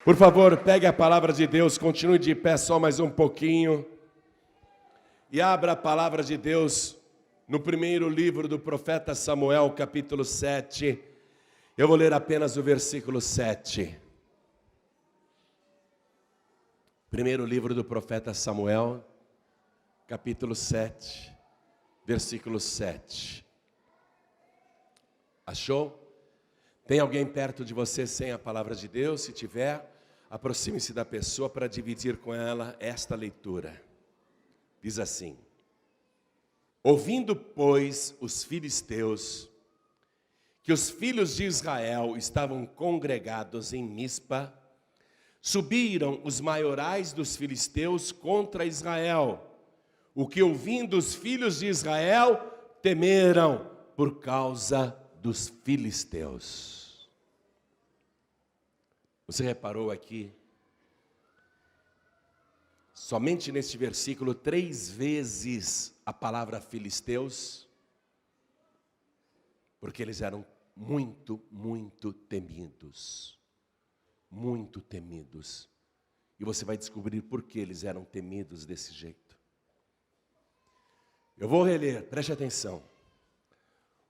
Por favor, pegue a palavra de Deus, continue de pé só mais um pouquinho. E abra a palavra de Deus no primeiro livro do profeta Samuel, capítulo 7. Eu vou ler apenas o versículo 7. Primeiro livro do profeta Samuel, capítulo 7, versículo 7. Achou? Tem alguém perto de você sem a palavra de Deus? Se tiver, aproxime-se da pessoa para dividir com ela esta leitura. Diz assim: ouvindo, pois, os filisteus que os filhos de Israel estavam congregados em Mispa, subiram os maiorais dos filisteus contra Israel, o que ouvindo os filhos de Israel temeram por causa dos filisteus. Você reparou aqui, somente neste versículo, 3 vezes a palavra filisteus, porque eles eram muito temidos. Muito temidos. E você vai descobrir por que eles eram temidos desse jeito. Eu vou reler, preste atenção.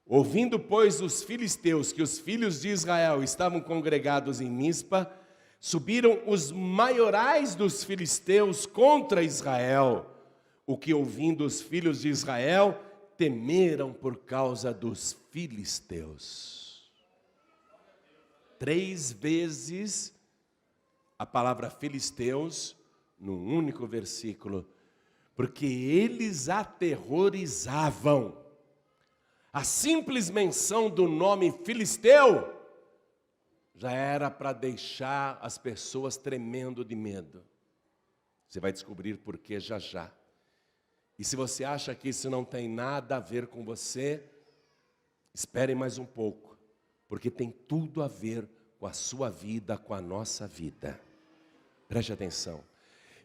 Ouvindo, pois, os filisteus que os filhos de Israel estavam congregados em Mispa, subiram os maiorais dos filisteus contra Israel, o que ouvindo os filhos de Israel, temeram por causa dos filisteus. 3 vezes a palavra filisteus, num único versículo, porque eles aterrorizavam. A simples menção do nome filisteu já era para deixar as pessoas tremendo de medo. Você vai descobrir por que já já. E se você acha que isso não tem nada a ver com você, espere mais um pouco, porque tem tudo a ver com a sua vida, com a nossa vida. Preste atenção.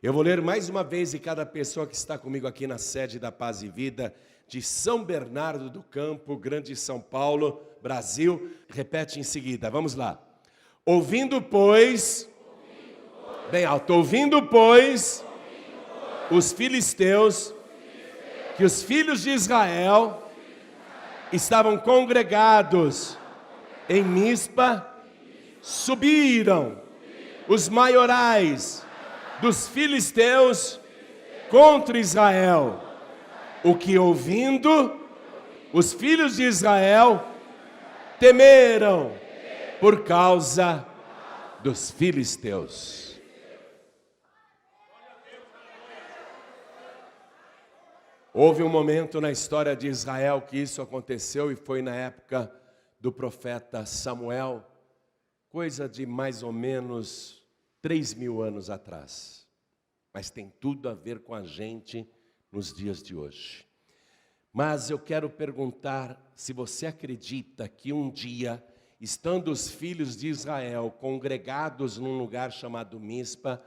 Eu vou ler mais uma vez, e cada pessoa que está comigo aqui na sede da Paz e Vida, de São Bernardo do Campo, Grande São Paulo, Brasil, repete em seguida, vamos lá. Ouvindo, pois, bem alto, ouvindo, pois, os filisteus, que os filhos de Israel estavam congregados em Mispa, subiram os maiorais dos filisteus contra Israel, o que ouvindo, os filhos de Israel temeram por causa dos filisteus. Houve um momento na história de Israel que isso aconteceu, e foi na época do profeta Samuel, coisa de mais ou menos 3.000 anos atrás. Mas tem tudo a ver com a gente nos dias de hoje. Mas eu quero perguntar se você acredita que um dia, estando os filhos de Israel congregados num lugar chamado Mispa,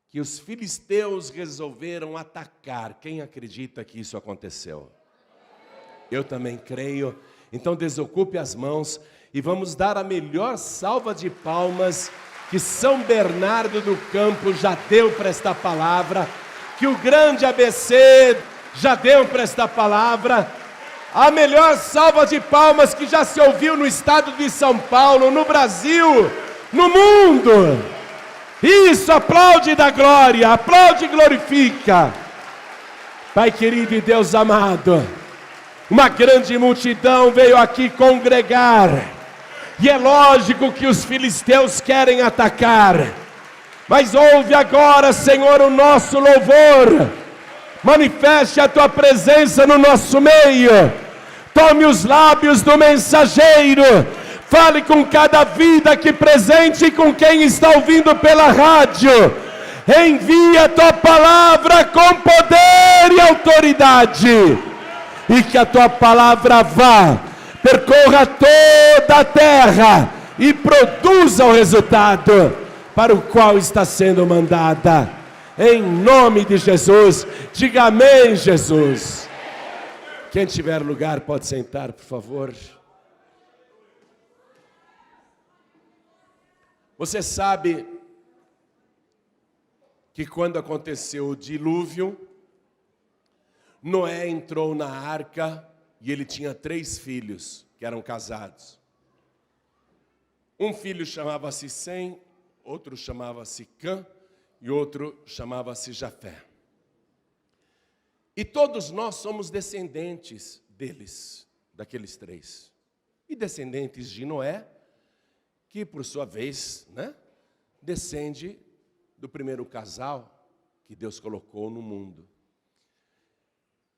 que os filisteus resolveram atacar. Quem acredita que isso aconteceu? Eu também creio. Então desocupe as mãos e vamos dar a melhor salva de palmas que São Bernardo do Campo já deu para esta palavra, que o grande ABC já deu para esta palavra, a melhor salva de palmas que já se ouviu no estado de São Paulo, no Brasil, no mundo. Isso, aplaude da glória, aplaude e glorifica. Pai querido e Deus amado, uma grande multidão veio aqui congregar, e é lógico que os filisteus querem atacar, mas ouve agora, Senhor, o nosso louvor. Manifeste a Tua presença no nosso meio. Tome os lábios do mensageiro. Fale com cada vida aqui presente e com quem está ouvindo pela rádio. Envia a Tua palavra com poder e autoridade. E que a Tua palavra vá, percorra toda a terra e produza o resultado para o qual está sendo mandada. Em nome de Jesus, diga amém, Jesus. Quem tiver lugar pode sentar, por favor. Você sabe que quando aconteceu o dilúvio, Noé entrou na arca e ele tinha 3 filhos que eram casados. Um filho chamava-se Sem, outro chamava-se Cã e outro chamava-se Jafé. E todos nós somos descendentes deles, daqueles 3. E descendentes de Noé, que por sua vez, descende do primeiro casal que Deus colocou no mundo.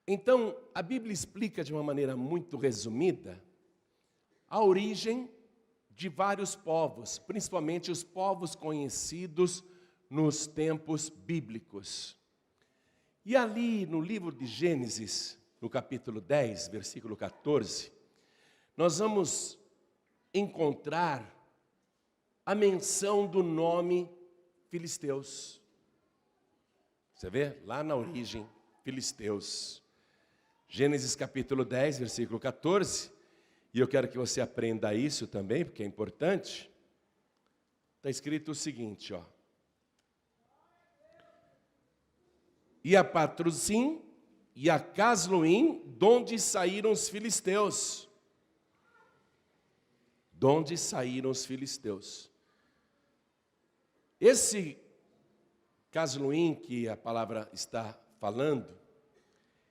Então, a Bíblia explica de uma maneira muito resumida a origem de vários povos, principalmente os povos conhecidos nos tempos bíblicos. E ali no livro de Gênesis, no capítulo 10, versículo 14, nós vamos encontrar a menção do nome filisteus. Você vê? Lá na origem, filisteus. Gênesis capítulo 10, versículo 14. E eu quero que você aprenda isso também, porque é importante. Está escrito o seguinte, ó. E a Patruzim e a Casluim, donde saíram os filisteus. Donde saíram os filisteus. Esse Casluim que a palavra está falando,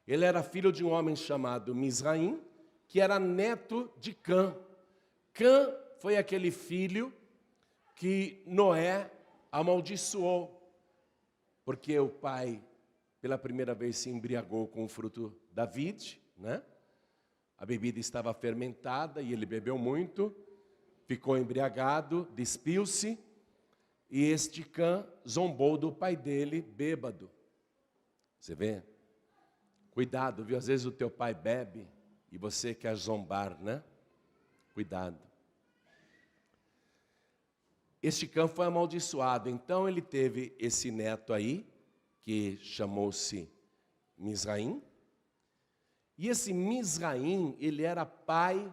ele era filho de um homem chamado Misraim, que era neto de Cã. Cã foi aquele filho que Noé amaldiçoou, porque o pai, pela primeira vez, se embriagou com o fruto da vide, A bebida estava fermentada e ele bebeu muito, ficou embriagado, despiu-se, e este Cã zombou do pai dele, bêbado. Você vê? Cuidado, viu? Às vezes o teu pai bebe e você quer zombar, Cuidado. Este Cã foi amaldiçoado, então ele teve esse neto aí, que chamou-se Misraim. E esse Misraim, ele era pai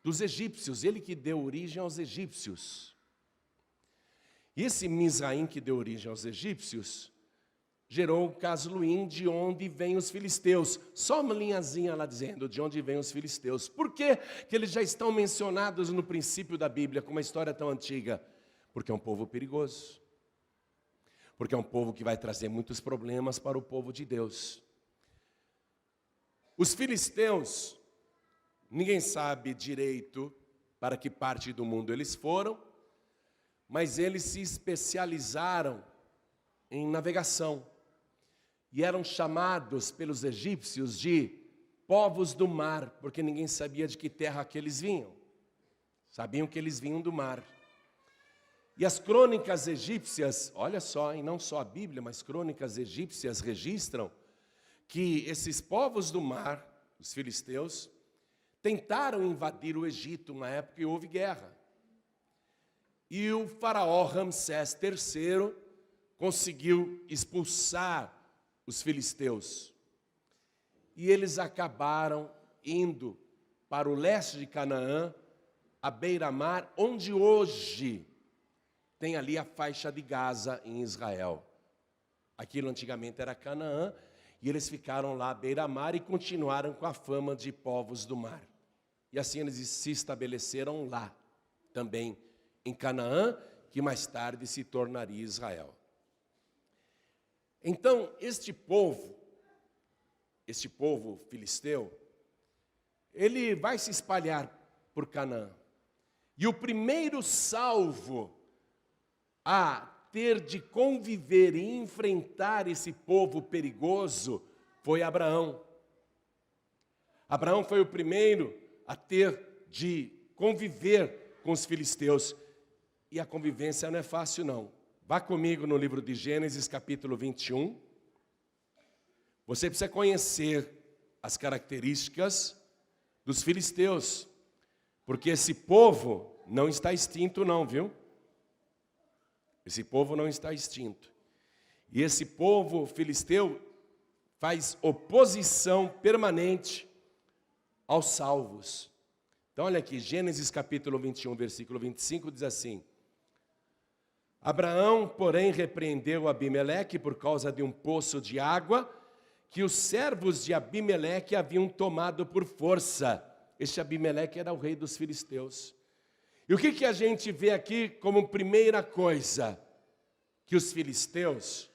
dos egípcios, ele que deu origem aos egípcios. E esse Misraim que deu origem aos egípcios, gerou Casluim, de onde vêm os filisteus. Só uma linhazinha lá dizendo de onde vêm os filisteus. Por que que eles já estão mencionados no princípio da Bíblia, com uma história tão antiga? Porque é um povo perigoso. Porque é um povo que vai trazer muitos problemas para o povo de Deus. Os filisteus, ninguém sabe direito para que parte do mundo eles foram, mas eles se especializaram em navegação. E eram chamados pelos egípcios de povos do mar, porque ninguém sabia de que terra que eles vinham. Sabiam que eles vinham do mar. E as crônicas egípcias, olha só, e não só a Bíblia, mas crônicas egípcias registram que esses povos do mar, os filisteus, tentaram invadir o Egito na época que houve guerra. E o faraó Ramsés III conseguiu expulsar os filisteus. E eles acabaram indo para o leste de Canaã, à beira-mar, onde hoje tem ali a faixa de Gaza em Israel. Aquilo antigamente era Canaã, e eles ficaram lá à beira-mar e continuaram com a fama de povos do mar. E assim eles se estabeleceram lá, também em Canaã, que mais tarde se tornaria Israel. Então, este povo filisteu, ele vai se espalhar por Canaã. E o primeiro salvo a ter de conviver e enfrentar esse povo perigoso foi Abraão. Abraão foi o primeiro a ter de conviver com os filisteus. E a convivência não é fácil, não. Vá comigo no livro de Gênesis, capítulo 21. Você precisa conhecer as características dos filisteus, porque esse povo não está extinto não, viu? Esse povo não está extinto. E esse povo filisteu faz oposição permanente aos salvos. Então olha aqui, Gênesis capítulo 21, versículo 25 diz assim: Abraão, porém, repreendeu Abimeleque por causa de um poço de água que os servos de Abimeleque haviam tomado por força. Este Abimeleque era o rei dos filisteus. E o que a gente vê aqui como primeira coisa? Que os filisteus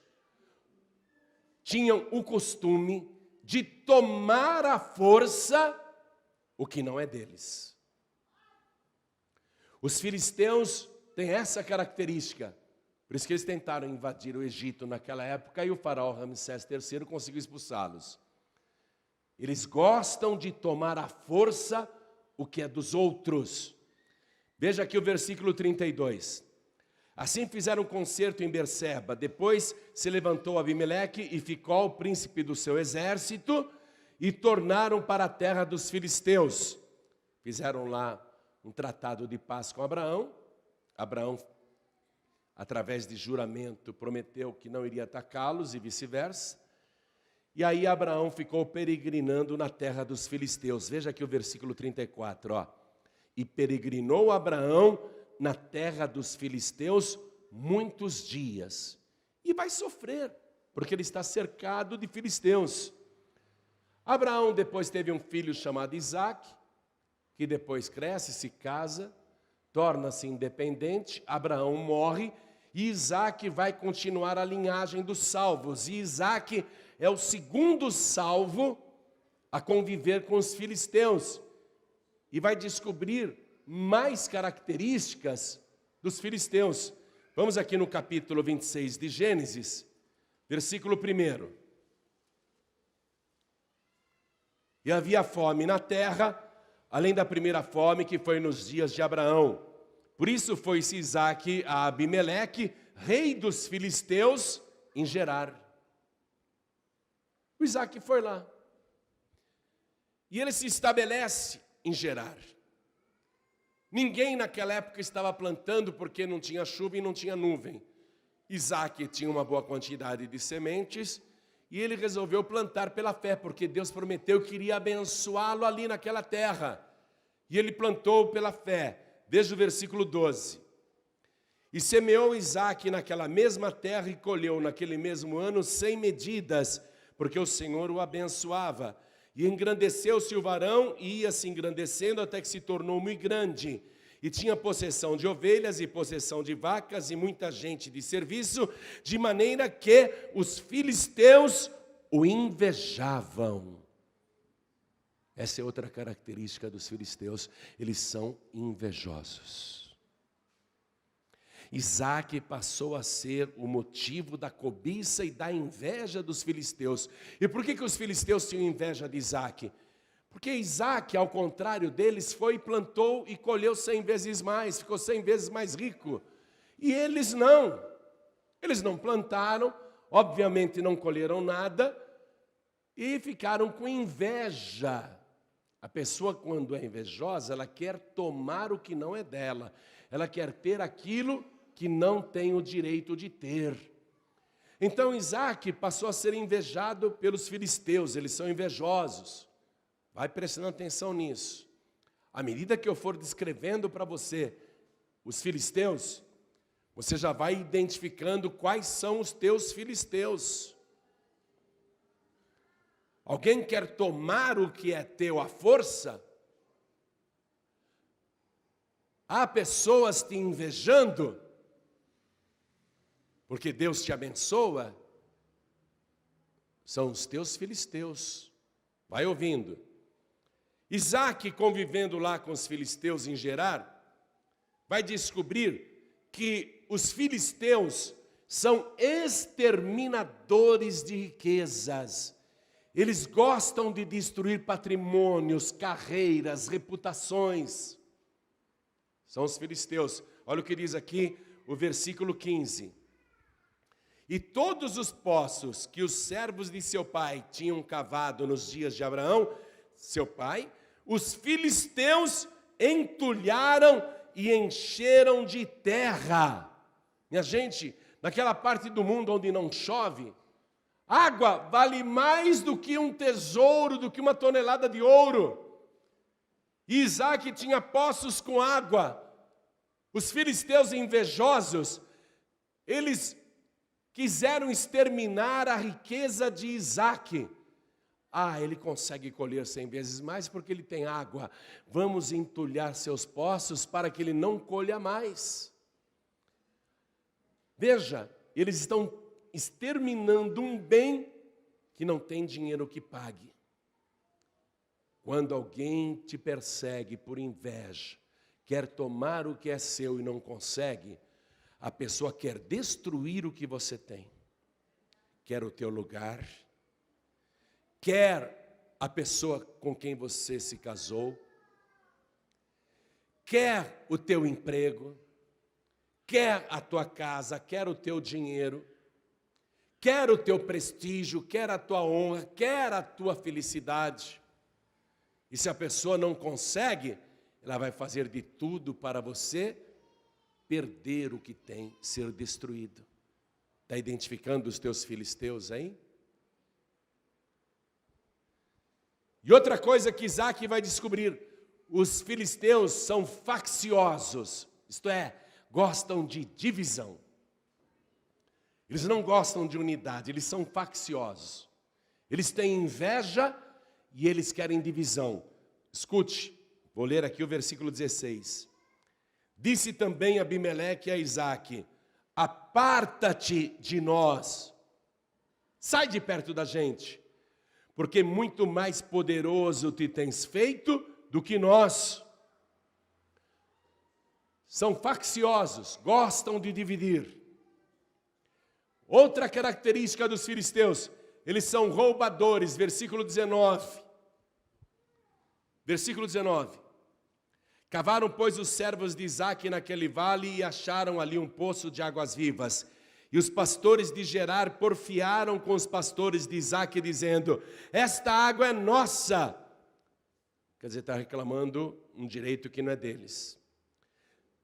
tinham o costume de tomar à força o que não é deles. Os filisteus têm essa característica. Por isso que eles tentaram invadir o Egito naquela época e o faraó Ramsés III conseguiu expulsá-los. Eles gostam de tomar à força o que é dos outros. Veja aqui o versículo 32. Assim fizeram um concerto em Berseba. Depois se levantou Abimeleque e Ficol, príncipe do seu exército, e tornaram para a terra dos filisteus. Fizeram lá um tratado de paz com Abraão. Abraão, através de juramento, prometeu que não iria atacá-los e vice-versa. E aí Abraão ficou peregrinando na terra dos filisteus. Veja aqui o versículo 34, ó. E peregrinou Abraão na terra dos filisteus muitos dias. E vai sofrer, porque ele está cercado de filisteus. Abraão depois teve um filho chamado Isaque, que depois cresce, se casa, torna-se independente. Abraão morre e Isaque vai continuar a linhagem dos salvos. E Isaque é o segundo salvo a conviver com os filisteus. E vai descobrir mais características dos filisteus. Vamos aqui no capítulo 26 de Gênesis, versículo 1. E havia fome na terra, além da primeira fome que foi nos dias de Abraão. Por isso foi-se Isaque a Abimeleque, rei dos filisteus, em Gerar. O Isaque foi lá. E ele se estabelece em Gerar. Ninguém naquela época estava plantando porque não tinha chuva e não tinha nuvem. Isaque tinha uma boa quantidade de sementes e ele resolveu plantar pela fé, porque Deus prometeu que iria abençoá-lo ali naquela terra. E ele plantou pela fé, desde o versículo 12. E semeou Isaque naquela mesma terra e colheu naquele mesmo ano 100 medidas, porque o Senhor o abençoava. E engrandeceu-se o varão e ia se engrandecendo até que se tornou muito grande. E tinha possessão de ovelhas e possessão de vacas e muita gente de serviço, de maneira que os filisteus o invejavam. Essa é outra característica dos filisteus, eles são invejosos. Isaque passou a ser o motivo da cobiça e da inveja dos filisteus. E por que os filisteus tinham inveja de Isaque? Porque Isaque, ao contrário deles, foi, plantou e colheu 100 vezes mais, ficou 100 vezes mais rico. E eles não plantaram, obviamente não colheram nada, e ficaram com inveja. A pessoa, quando é invejosa, ela quer tomar o que não é dela, ela quer ter aquilo que não tem o direito de ter. Então Isaque passou a ser invejado pelos filisteus, eles são invejosos. Vai prestando atenção nisso. À medida que eu for descrevendo para você os filisteus, você já vai identificando quais são os teus filisteus. Alguém quer tomar o que é teu à força? Há pessoas te invejando porque Deus te abençoa? São os teus filisteus. Vai ouvindo. Isaque, convivendo lá com os filisteus em Gerar, vai descobrir que os filisteus são exterminadores de riquezas. Eles gostam de destruir patrimônios, carreiras, reputações. São os filisteus. Olha o que diz aqui o versículo 15. E todos os poços que os servos de seu pai tinham cavado nos dias de Abraão, seu pai, os filisteus entulharam e encheram de terra. Minha gente, naquela parte do mundo onde não chove, água vale mais do que um tesouro, do que uma tonelada de ouro. E Isaque tinha poços com água. Os filisteus invejosos Eles quiseram exterminar a riqueza de Isaque. Ele consegue colher 100 vezes mais porque ele tem água. Vamos entulhar seus poços para que ele não colha mais. Veja, eles estão exterminando um bem que não tem dinheiro que pague. Quando alguém te persegue por inveja, quer tomar o que é seu e não consegue, a pessoa quer destruir o que você tem. Quer o teu lugar, quer a pessoa com quem você se casou, quer o teu emprego, quer a tua casa, quer o teu dinheiro, quer o teu prestígio, quer a tua honra, quer a tua felicidade. E se a pessoa não consegue, ela vai fazer de tudo para você perder o que tem, ser destruído. Está identificando os teus filisteus aí? E outra coisa que Isaque vai descobrir, os filisteus são facciosos, isto é, gostam de divisão. Eles não gostam de unidade, eles são facciosos. Eles têm inveja e eles querem divisão. Escute, vou ler aqui o versículo 16. Disse também Abimeleque a Isaque: aparta-te de nós, sai de perto da gente, porque muito mais poderoso te tens feito do que nós. São facciosos, gostam de dividir. Outra característica dos filisteus, eles são roubadores, versículo 19. Versículo 19. Cavaram, pois, os servos de Isaque naquele vale e acharam ali um poço de águas vivas. E os pastores de Gerar porfiaram com os pastores de Isaque, dizendo: esta água é nossa. Quer dizer, está reclamando um direito que não é deles.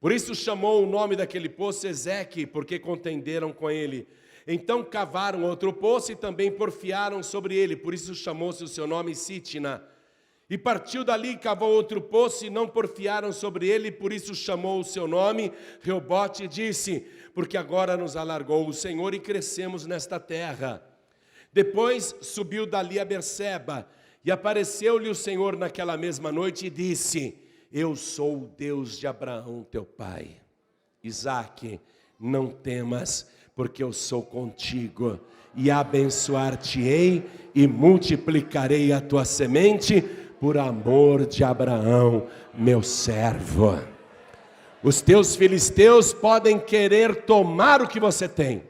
Por isso chamou o nome daquele poço Ezeque, porque contenderam com ele. Então cavaram outro poço e também porfiaram sobre ele, por isso chamou-se o seu nome Sitna. E partiu dali e cavou outro poço e não porfiaram sobre ele, por isso chamou o seu nome Reobote e disse: porque agora nos alargou o Senhor e crescemos nesta terra. Depois subiu dali a Berseba e apareceu-lhe o Senhor naquela mesma noite e disse: eu sou o Deus de Abraão teu pai. Isaque, não temas, porque eu sou contigo, e abençoar-te-ei e multiplicarei a tua semente por amor de Abraão, meu servo. Os teus filisteus podem querer tomar o que você tem,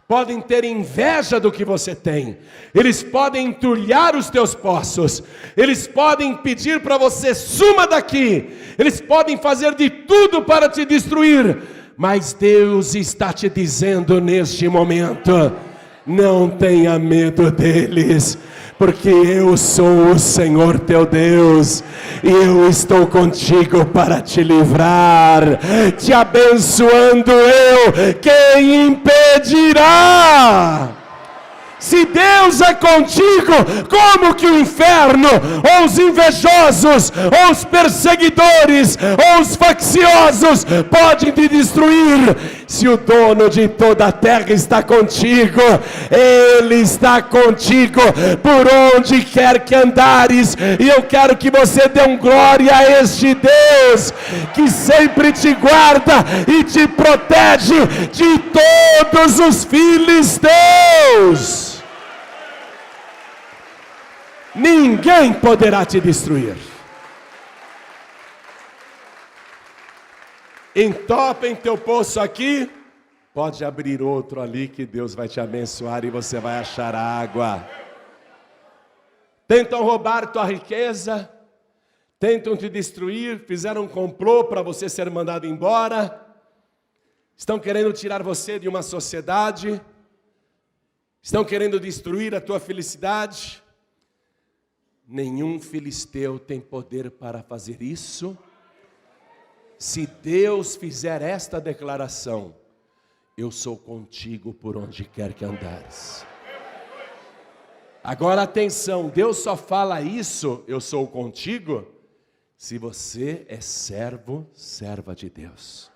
podem ter inveja do que você tem, eles podem entulhar os teus poços, eles podem pedir para você suma daqui, eles podem fazer de tudo para te destruir, mas Deus está te dizendo neste momento: não tenha medo deles, porque eu sou o Senhor teu Deus, e eu estou contigo para te livrar, te abençoando eu, quem impedirá? Se Deus é contigo, como que o inferno, ou os invejosos, ou os perseguidores, ou os facciosos podem te destruir? Se o dono de toda a terra está contigo, Ele está contigo por onde quer que andares. E eu quero que você dê um glória a este Deus, que sempre te guarda e te protege de todos os filisteus. Ninguém poderá te destruir. Entopem teu poço aqui, pode abrir outro ali que Deus vai te abençoar e você vai achar água. Tentam roubar tua riqueza, tentam te destruir, fizeram um complô para você ser mandado embora, estão querendo tirar você de uma sociedade, estão querendo destruir a tua felicidade. Nenhum filisteu tem poder para fazer isso. Se Deus fizer esta declaração: eu sou contigo por onde quer que andares. Agora atenção, Deus só fala isso, eu sou contigo, se você é servo, serva de Deus.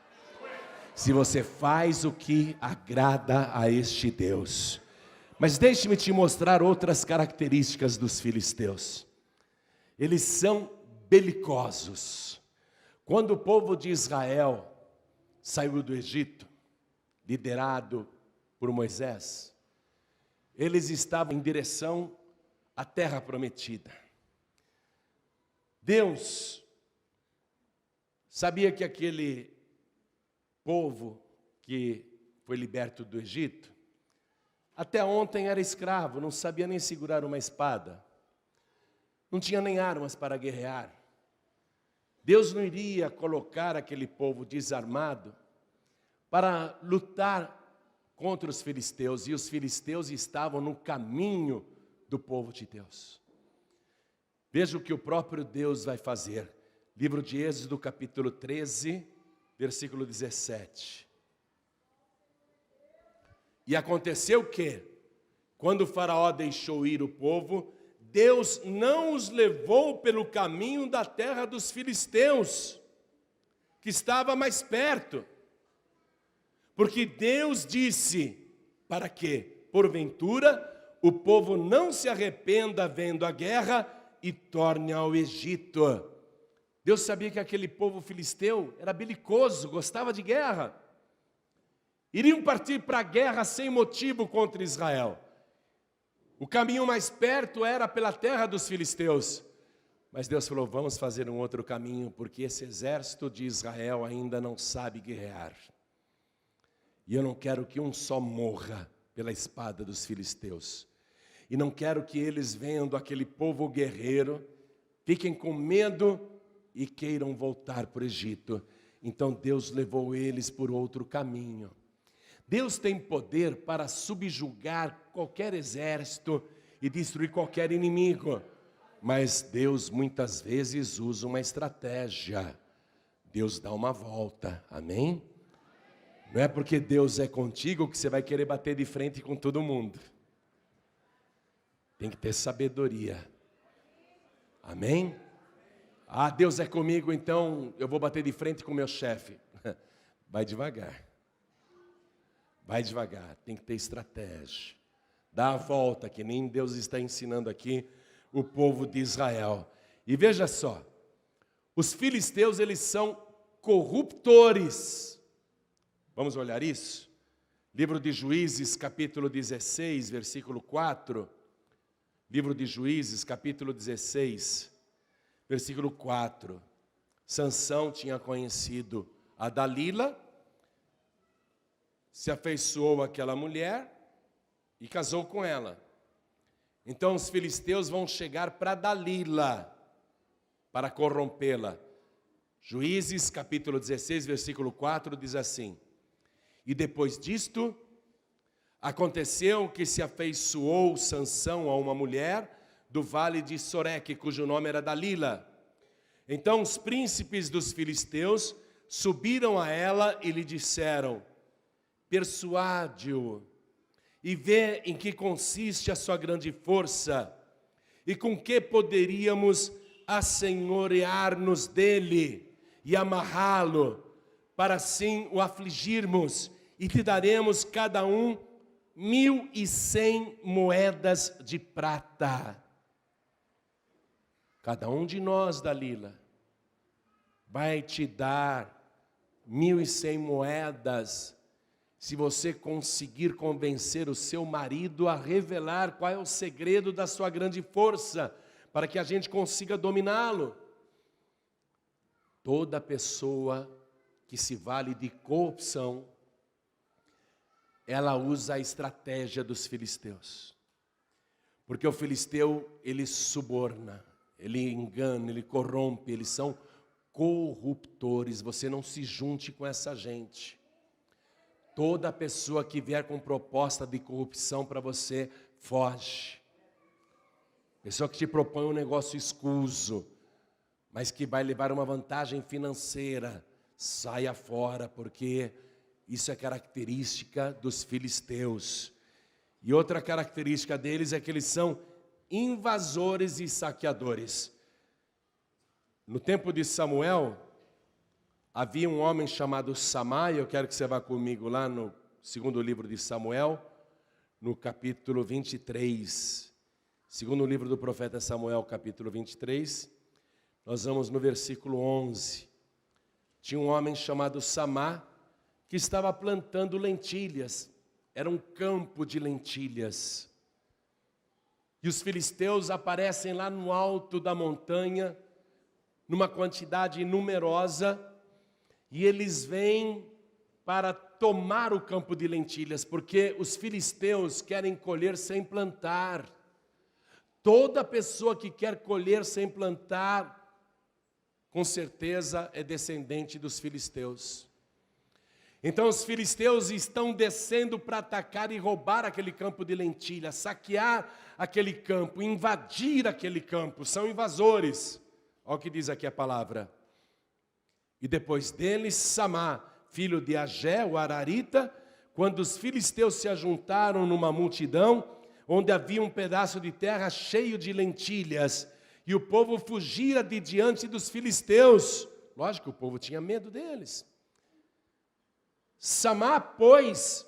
se você faz o que agrada a este Deus. Mas deixe-me te mostrar outras características dos filisteus. Eles são belicosos. Quando o povo de Israel saiu do Egito, liderado por Moisés, eles estavam em direção à terra prometida. Deus sabia que aquele povo que foi liberto do Egito, até ontem era escravo, não sabia nem segurar uma espada, não tinha nem armas para guerrear. Deus não iria colocar aquele povo desarmado para lutar contra os filisteus, e os filisteus estavam no caminho do povo de Deus. Veja o que o próprio Deus vai fazer. Livro de Êxodo, capítulo 13, versículo 17. E aconteceu que, quando o faraó deixou ir o povo, Deus não os levou pelo caminho da terra dos filisteus, que estava mais perto. Porque Deus disse, para que, porventura, o povo não se arrependa vendo a guerra e torne ao Egito. Deus sabia que aquele povo filisteu era belicoso, gostava de guerra. Iriam partir para a guerra sem motivo contra Israel. O caminho mais perto era pela terra dos filisteus. Mas Deus falou, vamos fazer um outro caminho, porque esse exército de Israel ainda não sabe guerrear. E eu não quero que um só morra pela espada dos filisteus. E não quero que eles, vendo aquele povo guerreiro, fiquem com medo e queiram voltar para o Egito. Então Deus levou eles por outro caminho. Deus tem poder para subjugar qualquer exército e destruir qualquer inimigo. Mas Deus muitas vezes usa uma estratégia. Deus dá uma volta, amém? Não é porque Deus é contigo que você vai querer bater de frente com todo mundo. Tem que ter sabedoria. Amém? Ah, Deus é comigo, então eu vou bater de frente com o meu chefe. Vai devagar. Vai devagar, tem que ter estratégia. Dá a volta, que nem Deus está ensinando aqui o povo de Israel. E veja só, os filisteus, eles são corruptores. Vamos olhar isso? Livro de Juízes, capítulo 16, versículo 4. Livro de Juízes, capítulo 16, versículo 4. Sansão tinha conhecido a Dalila, se afeiçoou àquela mulher e casou com ela. Então os filisteus vão chegar para Dalila, para corrompê-la. Juízes, capítulo 16, versículo 4, diz assim: e depois disto, aconteceu que se afeiçoou Sansão a uma mulher do vale de Soreque, cujo nome era Dalila. Então os príncipes dos filisteus subiram a ela e lhe disseram: persuade-o e vê em que consiste a sua grande força e com que poderíamos assenhorear-nos dele e amarrá-lo, para assim o afligirmos, e te daremos cada um 1.100 moedas de prata. Cada um de nós, Dalila, vai te dar 1.100 moedas se você conseguir convencer o seu marido a revelar qual é o segredo da sua grande força, para que a gente consiga dominá-lo. Toda pessoa que se vale de corrupção, ela usa a estratégia dos filisteus. Porque o filisteu, ele suborna, ele engana, ele corrompe, eles são corruptores. Você não se junte com essa gente. Toda pessoa que vier com proposta de corrupção para você, foge. Pessoa que te propõe um negócio escuso, mas que vai levar uma vantagem financeira, saia fora, porque isso é característica dos filisteus. E outra característica deles é que eles são invasores e saqueadores. No tempo de Samuel, havia um homem chamado Samá, e eu quero que você vá comigo lá no segundo livro de Samuel, no capítulo 23. Segundo livro do profeta Samuel, capítulo 23, nós vamos no versículo 11. Tinha um homem chamado Samá, que estava plantando lentilhas. Era um campo de lentilhas. E os filisteus aparecem lá no alto da montanha, numa quantidade numerosa, e eles vêm para tomar o campo de lentilhas, porque os filisteus querem colher sem plantar. Toda pessoa que quer colher sem plantar, com certeza é descendente dos filisteus. Então os filisteus estão descendo para atacar e roubar aquele campo de lentilha, saquear aquele campo, invadir aquele campo, são invasores. Olha o que diz aqui a palavra. E depois deles, Samá, filho de Agé, o Ararita, quando os filisteus se ajuntaram numa multidão, onde havia um pedaço de terra cheio de lentilhas, e o povo fugia de diante dos filisteus. Lógico, o povo tinha medo deles. Samá, pois,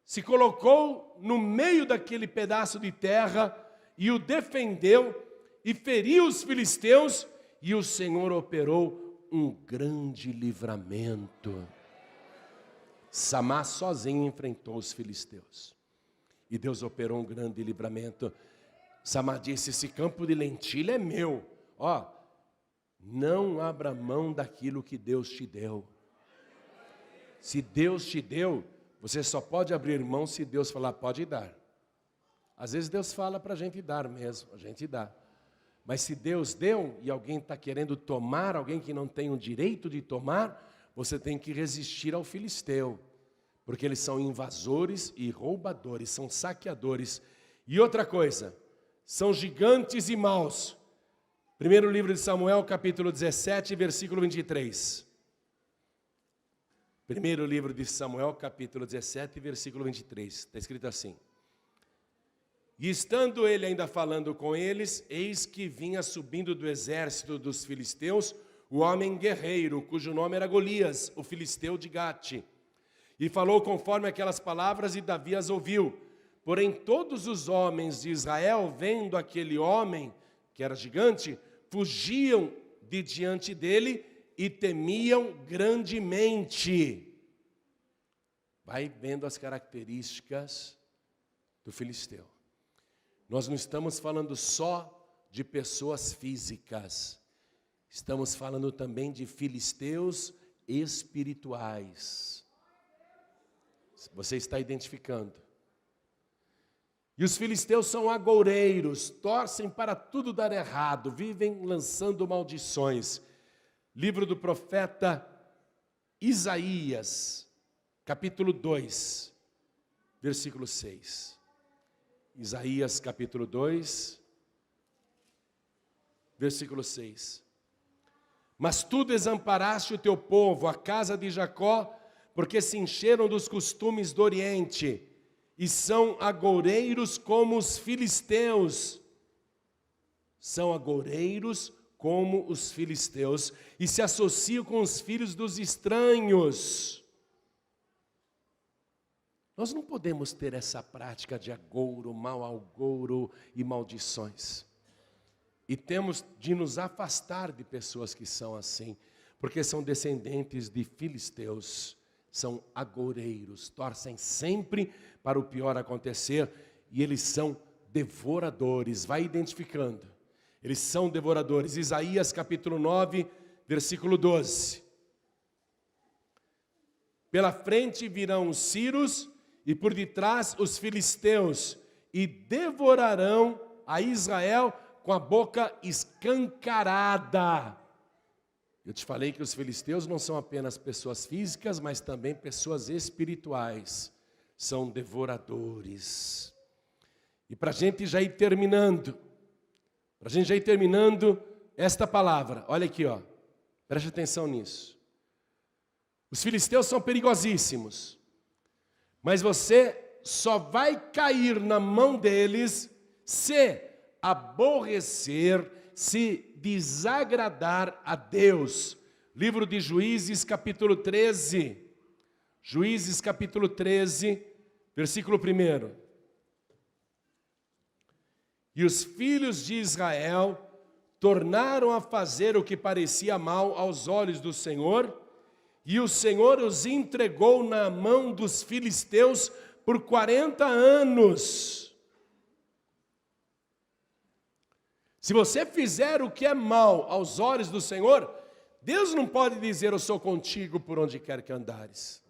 se colocou no meio daquele pedaço de terra e o defendeu e feriu os filisteus, e o Senhor operou um grande livramento. Samá sozinho enfrentou os filisteus. E Deus operou um grande livramento. Samá disse, esse campo de lentilha é meu. Ó, não abra mão daquilo que Deus te deu. Se Deus te deu, você só pode abrir mão se Deus falar, pode dar. Às vezes Deus fala para a gente dar mesmo, a gente dá. Mas se Deus deu e alguém está querendo tomar, alguém que não tem o direito de tomar, você tem que resistir ao filisteu. Porque eles são invasores e roubadores, são saqueadores. E outra coisa, são gigantes e maus. Primeiro livro de Samuel, capítulo 17, versículo 23. Primeiro livro de Samuel, capítulo 17, versículo 23. Está escrito assim. E estando ele ainda falando com eles, eis que vinha subindo do exército dos filisteus o homem guerreiro, cujo nome era Golias, o filisteu de Gate. E falou conforme aquelas palavras, e Davi as ouviu. Porém todos os homens de Israel, vendo aquele homem, que era gigante, fugiam de diante dele e temiam grandemente. Vai vendo as características do filisteu. Nós não estamos falando só de pessoas físicas. Estamos falando também de filisteus espirituais. Você está identificando. E os filisteus são agoureiros, torcem para tudo dar errado, vivem lançando maldições. Livro do profeta Isaías, capítulo 2, versículo 6. Isaías, capítulo 2, versículo 6. Mas tu desamparaste o teu povo, a casa de Jacó, porque se encheram dos costumes do Oriente, e são agoureiros como os filisteus. São agoureiros como os filisteus, e se associam com os filhos dos estranhos. Nós não podemos ter essa prática de agouro, mau agouro e maldições. E temos de nos afastar de pessoas que são assim, porque são descendentes de filisteus, são agoureiros, torcem sempre para o pior acontecer, e eles são devoradores. Vai identificando, eles são devoradores. Isaías capítulo 9, versículo 12. Pela frente virão os sírios, e por detrás os filisteus, e devorarão a Israel com a boca escancarada. Eu te falei que os filisteus não são apenas pessoas físicas, mas também pessoas espirituais. São devoradores. E para a gente já ir terminando, esta palavra, olha aqui, ó, preste atenção nisso. Os filisteus são perigosíssimos, mas você só vai cair na mão deles se aborrecer, se desagradar a Deus. Livro de Juízes, capítulo 13. Juízes, capítulo 13, versículo 1. E os filhos de Israel tornaram a fazer o que parecia mal aos olhos do Senhor, e o Senhor os entregou na mão dos filisteus por 40 anos. Se você fizer o que é mal aos olhos do Senhor, Deus não pode dizer: eu sou contigo por onde quer que andares.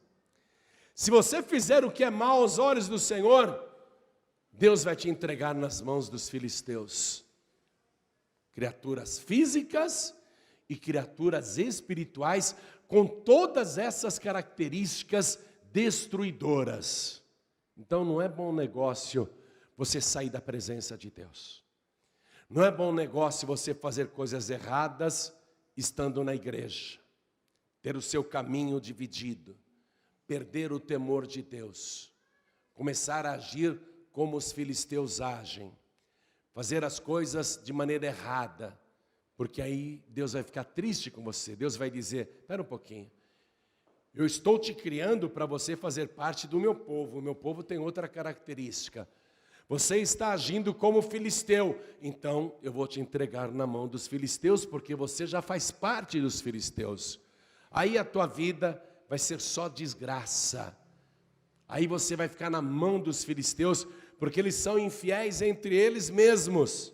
Se você fizer o que é mal aos olhos do Senhor, Deus vai te entregar nas mãos dos filisteus. Criaturas físicas e criaturas espirituais, com todas essas características destruidoras. Então não é bom negócio você sair da presença de Deus. Não é bom negócio você fazer coisas erradas estando na igreja. Ter o seu caminho dividido. Perder o temor de Deus. Começar a agir como os filisteus agem. Fazer as coisas de maneira errada. Porque aí Deus vai ficar triste com você. Deus vai dizer: espera um pouquinho. Eu estou te criando para você fazer parte do meu povo. O meu povo tem outra característica. Você está agindo como filisteu. Então eu vou te entregar na mão dos filisteus, porque você já faz parte dos filisteus. Aí a tua vida vai ser só desgraça. Aí você vai ficar na mão dos filisteus, porque eles são infiéis entre eles mesmos.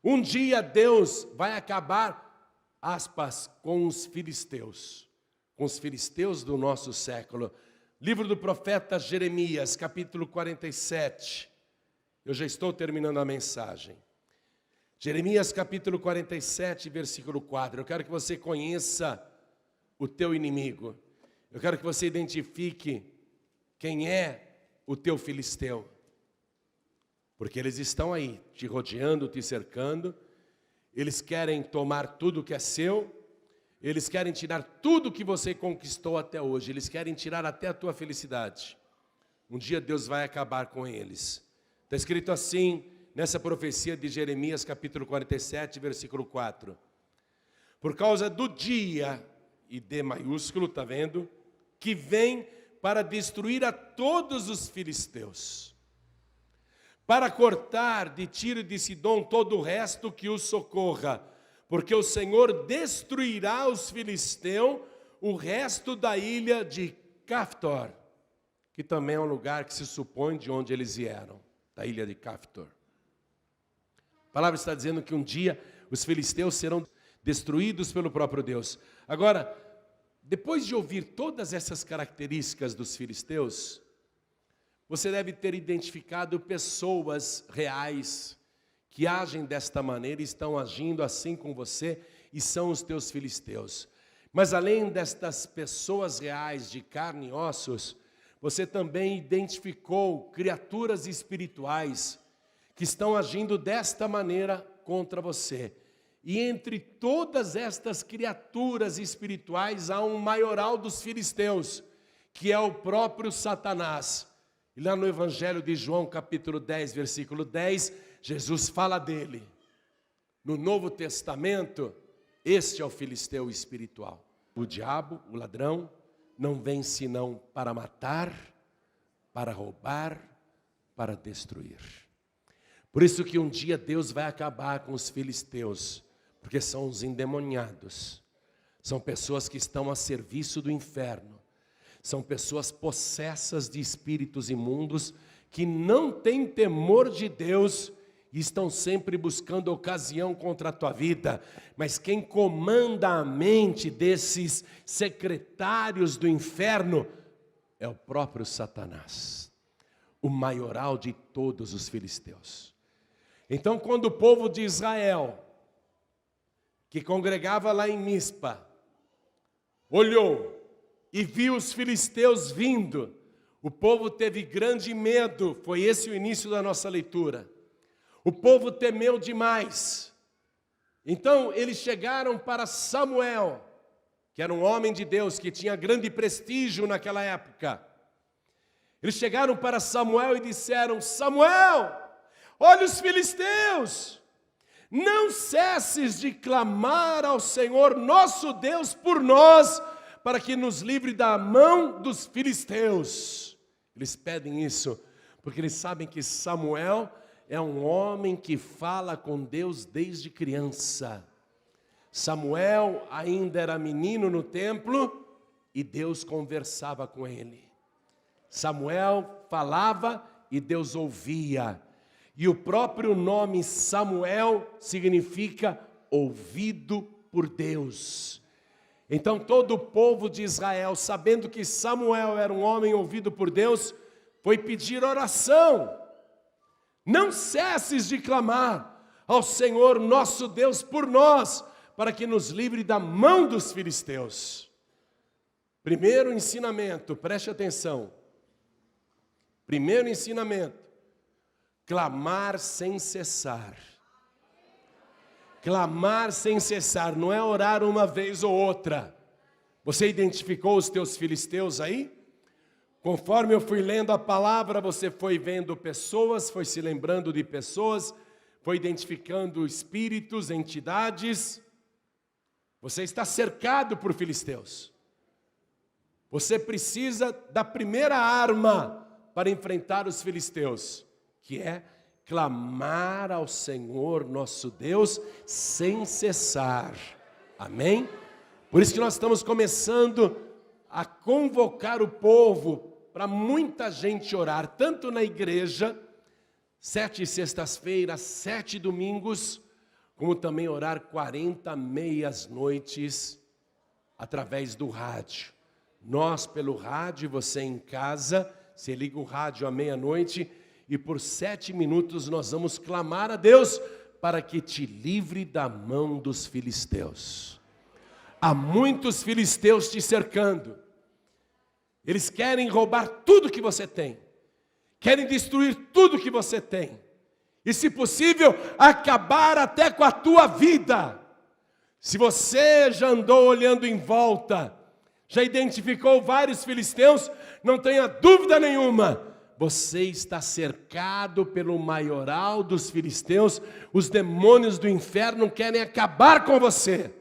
Um dia Deus vai acabar, aspas, com os filisteus do nosso século. Livro do profeta Jeremias, capítulo 47. Eu já estou terminando a mensagem. Jeremias, capítulo 47, versículo 4. Eu quero que você conheça o teu inimigo. Eu quero que você identifique quem é o teu filisteu. Porque eles estão aí, te rodeando, te cercando. Eles querem tomar tudo que é seu. Eles querem tirar tudo que você conquistou até hoje. Eles querem tirar até a tua felicidade. Um dia Deus vai acabar com eles. Está escrito assim, nessa profecia de Jeremias, capítulo 47, versículo 4. Por causa do dia, e D maiúsculo, está vendo? Que vem para destruir a todos os filisteus. Para cortar de Tiro e de Sidom todo o resto que os socorra. Porque o Senhor destruirá os filisteus, o resto da ilha de Caftor. Que também é um lugar que se supõe de onde eles vieram. Da ilha de Caftor. A palavra está dizendo que um dia os filisteus serão destruídos pelo próprio Deus. Agora, depois de ouvir todas essas características dos filisteus, você deve ter identificado pessoas reais que agem desta maneira, estão agindo assim com você e são os teus filisteus. Mas além destas pessoas reais de carne e ossos, você também identificou criaturas espirituais que estão agindo desta maneira contra você. E entre todas estas criaturas espirituais há um maioral dos filisteus, que é o próprio Satanás. E lá no Evangelho de João, capítulo 10, versículo 10, Jesus fala dele. No Novo Testamento, este é o filisteu espiritual. O diabo, o ladrão, não vem senão para matar, para roubar, para destruir. Por isso que um dia Deus vai acabar com os filisteus, porque são os endemoniados. São pessoas que estão a serviço do inferno. São pessoas possessas de espíritos imundos, que não têm temor de Deus e estão sempre buscando ocasião contra a tua vida. Mas quem comanda a mente desses secretários do inferno é o próprio Satanás, o maioral de todos os filisteus. Então, quando o povo de Israel, que congregava lá em Mispa, olhou e viu os filisteus vindo, o povo teve grande medo. Foi esse o início da nossa leitura. O povo temeu demais. Então eles chegaram para Samuel, que era um homem de Deus, que tinha grande prestígio naquela época. Eles chegaram para Samuel e disseram: Samuel, olha os filisteus. não cesses de clamar ao Senhor nosso Deus por nós, para que nos livre da mão dos filisteus. Eles pedem isso, porque eles sabem que Samuel é um homem que fala com Deus desde criança. Samuel ainda era menino no templo e Deus conversava com ele. Samuel falava e Deus ouvia. E o próprio nome Samuel significa ouvido por Deus. Então todo o povo de Israel, sabendo que Samuel era um homem ouvido por Deus, foi pedir oração. Não cesses de clamar ao Senhor nosso Deus por nós, para que nos livre da mão dos filisteus. Primeiro ensinamento, preste atenção. Primeiro ensinamento, clamar sem cessar. Clamar sem cessar, não é orar uma vez ou outra. Você identificou os teus filisteus aí? Conforme eu fui lendo a palavra, você foi vendo pessoas, foi se lembrando de pessoas, foi identificando espíritos, entidades. Você está cercado por filisteus. Você precisa da primeira arma para enfrentar os filisteus, que é clamar ao Senhor nosso Deus sem cessar. Amém? Por isso que nós estamos começando a convocar o povo para muita gente orar, tanto na igreja, 7 sextas-feiras, 7 domingos, como também orar 40 meias noites através do rádio. Nós pelo rádio, você em casa, você liga o rádio à meia-noite e por 7 minutos nós vamos clamar a Deus para que te livre da mão dos filisteus. Há muitos filisteus te cercando. Eles querem roubar tudo que você tem. Querem destruir tudo que você tem. E se possível, acabar até com a tua vida. Se você já andou olhando em volta, já identificou vários filisteus, não tenha dúvida nenhuma, você está cercado pelo maioral dos filisteus. Os demônios do inferno querem acabar com você.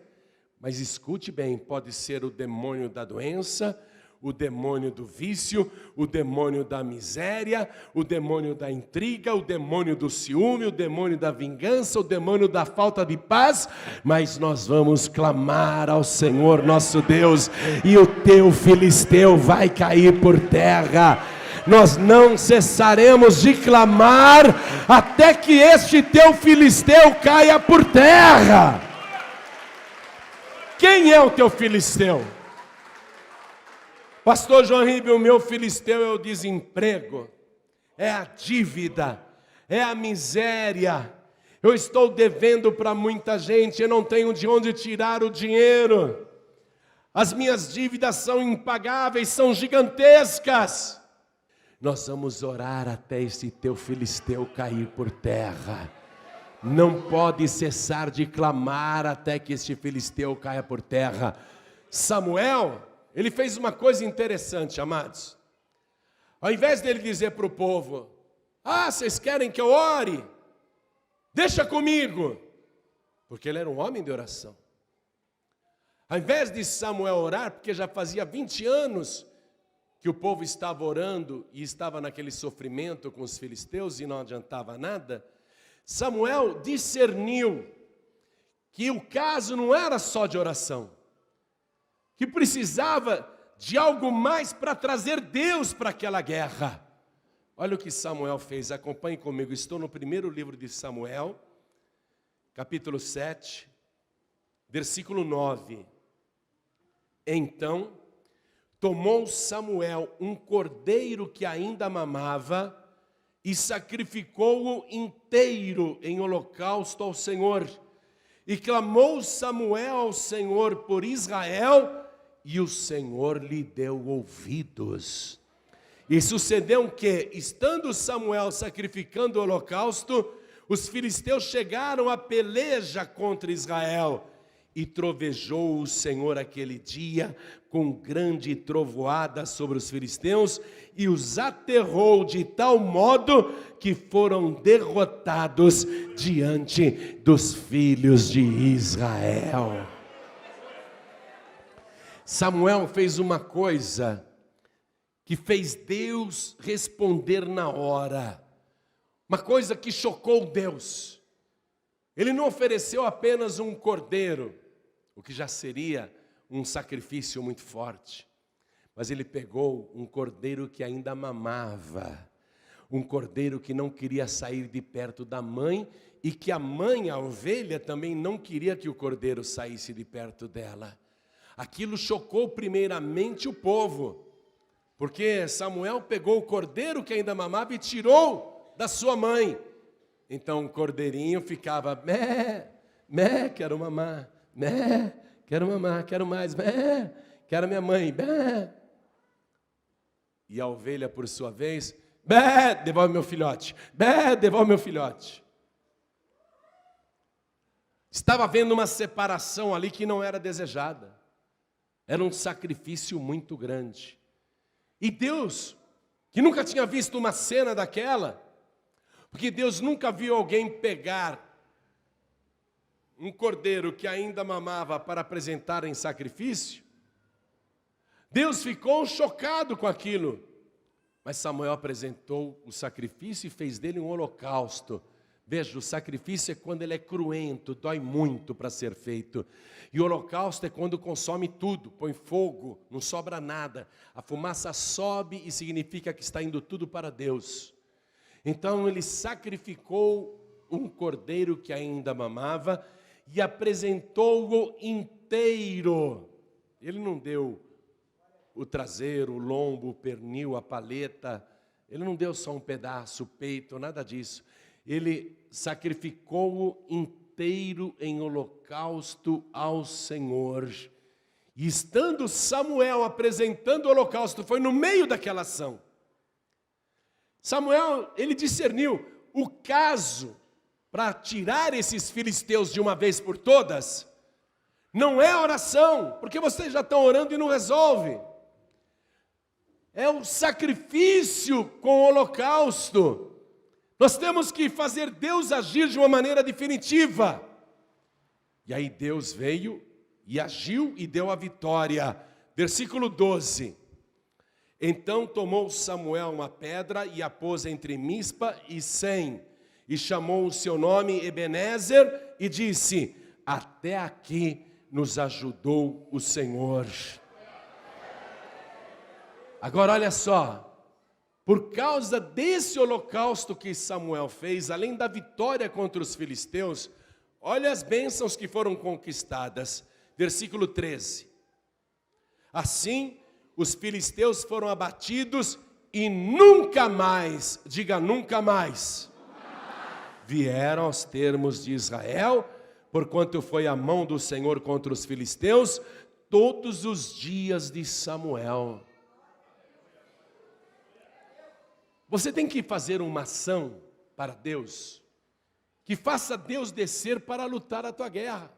Mas escute bem, pode ser o demônio da doença, o demônio do vício, o demônio da miséria, o demônio da intriga, o demônio do ciúme, o demônio da vingança, o demônio da falta de paz, mas nós vamos clamar ao Senhor nosso Deus, e o teu filisteu vai cair por terra. Nós não cessaremos de clamar até que este teu filisteu caia por terra. Quem é o teu filisteu? Pastor João Ribeiro, o meu filisteu é o desemprego, é a dívida, é a miséria. Eu estou devendo para muita gente, eu não tenho de onde tirar o dinheiro. As minhas dívidas são impagáveis, são gigantescas. Nós vamos orar até esse teu filisteu cair por terra. Não pode cessar de clamar até que este filisteu caia por terra. Samuel, ele fez uma coisa interessante, amados. Ao invés dele dizer para o povo: vocês querem que eu ore? Deixa comigo. Porque ele era um homem de oração. Ao invés de Samuel orar, porque já fazia 20 anos que o povo estava orando e estava naquele sofrimento com os filisteus e não adiantava nada, Samuel discerniu que o caso não era só de oração, que precisava de algo mais para trazer Deus para aquela guerra. Olha o que Samuel fez, acompanhe comigo, estou no primeiro livro de Samuel, capítulo 7, versículo 9. Então, tomou Samuel um cordeiro que ainda mamava e sacrificou-o inteiro em holocausto ao Senhor. E clamou Samuel ao Senhor por Israel, e o Senhor lhe deu ouvidos. E sucedeu que, estando Samuel sacrificando o holocausto, os filisteus chegaram à peleja contra Israel. E trovejou o Senhor aquele dia com grande trovoada sobre os filisteus e os aterrou de tal modo que foram derrotados diante dos filhos de Israel. Samuel fez uma coisa que fez Deus responder na hora, uma coisa que chocou Deus. Ele não ofereceu apenas um cordeiro, o que já seria um sacrifício muito forte, mas ele pegou um cordeiro que ainda mamava, um cordeiro que não queria sair de perto da mãe, e que a mãe, a ovelha, também não queria que o cordeiro saísse de perto dela. Aquilo chocou primeiramente o povo, porque Samuel pegou o cordeiro que ainda mamava e tirou da sua mãe. Então o cordeirinho ficava, mé, mé, quero mamar, mé, quero mamar, quero mais, mé, quero minha mãe, mé. E a ovelha, por sua vez, bé, devolve meu filhote, bé, devolve meu filhote. Estava havendo uma separação ali que não era desejada. Era um sacrifício muito grande. E Deus, que nunca tinha visto uma cena daquela, porque Deus nunca viu alguém pegar um cordeiro que ainda mamava para apresentar em sacrifício, Deus ficou chocado com aquilo. Mas Samuel apresentou o sacrifício e fez dele um holocausto. Veja, o sacrifício é quando ele é cruento, dói muito para ser feito. E o holocausto é quando consome tudo, põe fogo, não sobra nada. A fumaça sobe e significa que está indo tudo para Deus. Então ele sacrificou um cordeiro que ainda mamava e apresentou-o inteiro. Ele não deu o traseiro, o lombo, o pernil, a paleta. Ele não deu só um pedaço, o peito, nada disso. Ele sacrificou-o inteiro em holocausto ao Senhor. E estando Samuel apresentando o holocausto, foi no meio daquela ação. Samuel, ele discerniu o caso para tirar esses filisteus de uma vez por todas. Não é oração, porque vocês já estão orando e não resolve. É o sacrifício com o holocausto. Nós temos que fazer Deus agir de uma maneira definitiva. E aí Deus veio e agiu e deu a vitória. Versículo 12. Então tomou Samuel uma pedra e a pôs entre Mispa e Sem, e chamou o seu nome Ebenezer, e disse: até aqui nos ajudou o Senhor. Agora olha só. Por causa desse holocausto que Samuel fez, além da vitória contra os filisteus, olha as bênçãos que foram conquistadas. Versículo 13. Assim, os filisteus foram abatidos e nunca mais, diga nunca mais, vieram aos termos de Israel, porquanto foi a mão do Senhor contra os filisteus todos os dias de Samuel. Você tem que fazer uma ação para Deus, que faça Deus descer para lutar a tua guerra,